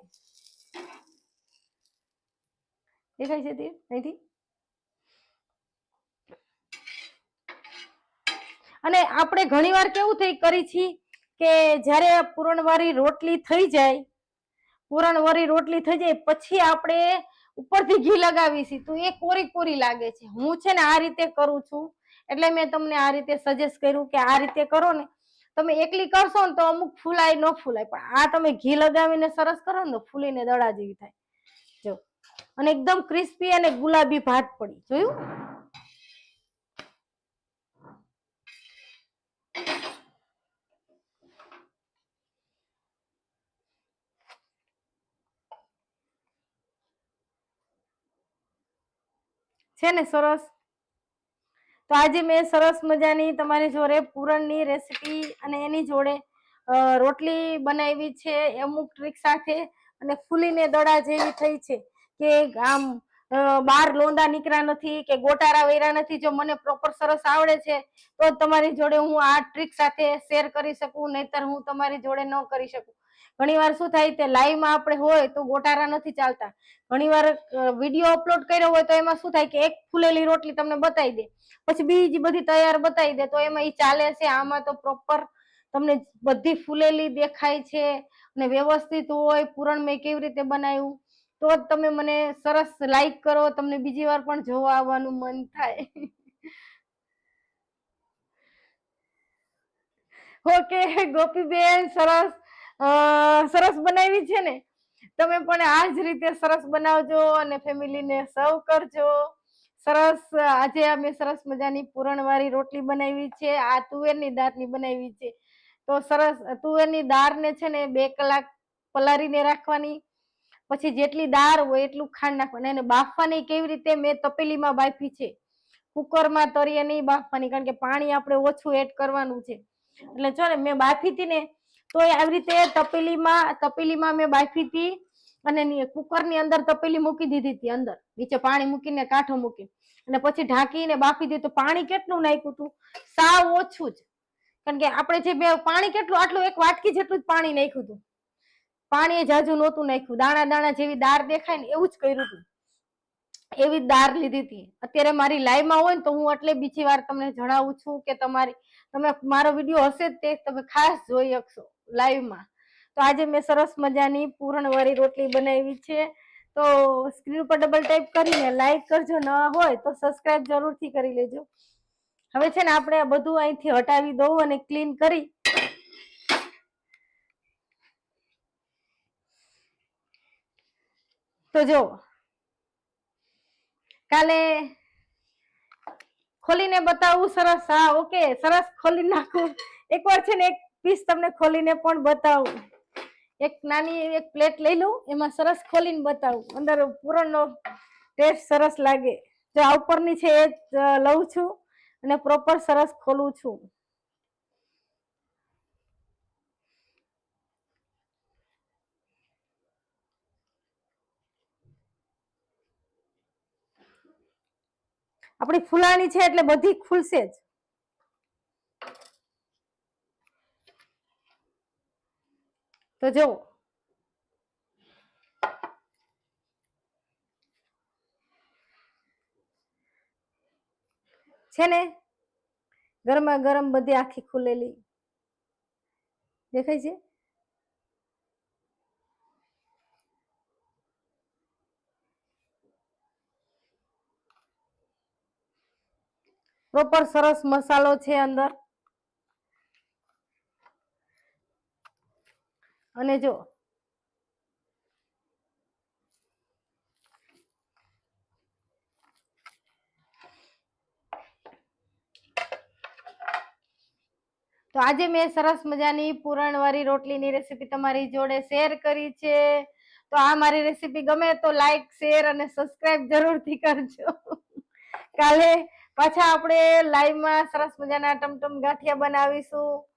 દેખાય છે તે અહીંથી? અને આપણે ઘણીવાર કેવું થઈ કરી છી કે જ્યારે પૂરણવાળી રોટલી થઈ જાય, પૂરણવાળી રોટલી થઈ જાય પછી આપણે ઉપરથી ઘી લગાવીશી તો એ કોરી કોરી લાગે છે. હું છે ને આ રીતે કરું છું, એટલે મેં તમને આ રીતે સજેસ્ટ કર્યું કે આ રીતે કરો ને. તમે એકલી કરશો ને તો અમુક ફૂલાય ન ફૂલાય, પણ આ તમે ઘી લગાવીને સરસ કરો ને તો ફૂલીને દડા જેવી થાય. જો, અને એકદમ ક્રિસ્પી અને ગુલાબી ભાત પડી. જોયું? છે ને સરસ. તો આજે મેં સરસ મજાની તમારી જોડે પૂરણની રેસીપી અને એની જોડે રોટલી બનાવી છે અમુક ટ્રીક સાથે. અને ફૂલીને દડા જેવી થઈ છે કે આમ બાર લોંદા નીકળ્યા નથી કે ગોટારા વેરા નથી. જો મને પ્રોપર સરસ આવડે છે તો તમારી જોડે હું આ ટ્રીક સાથે શેર કરી શકું, નહીતર હું તમારી જોડે ન કરી શકું. ઘણી વાર શું થાય તે લાઈવમાં આપણે હોય તો ગોટારા નથી ચાલતા. ઘણી વાર વિડીયો અપલોડ કર્યો હોય તો એમાં શું થાય કે એક ફૂલેલી રોટલી તમને બતાવી દે, પછી બીજી બધી તૈયાર બતાવી દે, તો એમાં ઈ ચાલે છે. આમાં તો પ્રોપર તમને બધી ફૂલેલી દેખાય છે અને વ્યવસ્થિત હોય. પૂરણ મેં કેવી રીતે બનાવ્યું તો જ તમે મને સરસ લાઈક કરો, તમને બીજી વાર પણ જોવા આવવાનું મન થાય. ઓકે ગોપીબેન, સરસ સરસ બનાવી છે ને. તમે પણ આ જ રીતે સરસ બનાવજો અને ફેમિલીને સર્વ કરજો. સરસ. આજે અમે સરસ મજાની પૂરણવાળી રોટલી બનાવી છે. આ તુવેરની દાળની બનાવી છે. તો સરસ તુવેરની દાળને છે ને 2 કલાક પલાળીને રાખવાની. પછી જેટલી દાળ હોય એટલું ખાંડ નાખવાનું. એને બાફવાની કેવી રીતે, મેં તપેલીમાં બાફી છે, કુકરમાં તરીએ નહીં બાફવાની, કારણ કે પાણી આપણે ઓછું એડ કરવાનું છે. એટલે જો ને મેં બાફી હતી ને તો આવી રીતે તપેલીમાં મેં બાફી હતી અને કુકરની અંદર તપેલી મૂકી દીધી હતી, અંદર નીચે પાણી મૂકીને કાંઠો મૂકી અને પછી ઢાંકીને બાફી દીધું. પાણી કેટલું નાખ્યું હતું? સાવ ઓછું જ. કારણ કે આપણે જે પાણી કેટલું, આટલું એક વાટકી જેટલું જ પાણી નાખ્યું હતું. પાણી જાજુ નહોતું નાખ્યું. દાણા દાણા જેવી દાળ દેખાય ને એવું જ કર્યું હતું. એવી દાળ લીધી હતી. અત્યારે મારી લાઈવમાં હોય ને તો હું એટલે બીજી વાર તમને જણાવું છું કે તમે મારો વિડીયો હશે તે તમે ખાસ જોઈ શકશો લાઈવમાં. તો આજે મેં સરસ મજાની પૂરણવાળી રોટલી બનાવી છે. તો સ્ક્રીન ઉપર ડબલ ટાઈપ કરીને લાઈક કરજો, ન હોય તો સબસ્ક્રાઇબ જરૂરથી કરી લેજો. હવે છે ને આપણે આ બધું અહીંથી હટાવી દઉં અને ક્લીન કરી. તો જો કાલે ખોલીને બતાવું સરસ. હા ઓકે, સરસ ખોલી નાખું. એકવાર છે ને એક પીસ તમને ખોલીને પણ બતાવું. એક નાની એક પ્લેટ લઈ લઉં, એમાં સરસ ખોલીને બતાવું. અંદર પૂરણનો ટેસ્ટ સરસ લાગે. જો આ ઉપરની છે એ લઉં છું અને પ્રોપર સરસ ખોલું છું. આપણી ફૂલાણી છે એટલે બધી ખુલશે જ. તો તો જો છે ને ગરમા ગરમ બધી આખી ખુલેલી દેખાય છે. પ્રોપર સરસ મસાલો છે અંદર. અને જો તો આજે મેં સરસ મજાની પૂરણવાળી રોટલીની રેસીપી તમારી જોડે શેર કરી છે. તો આ મારી રેસીપી ગમે તો લાઈક શેર અને સબસ્ક્રાઇબ જરૂરથી કરજો. કાલે પાછા આપણે લાઈવમાં સરસ મજાના ટમટમ ગાંઠિયા બનાવીશું.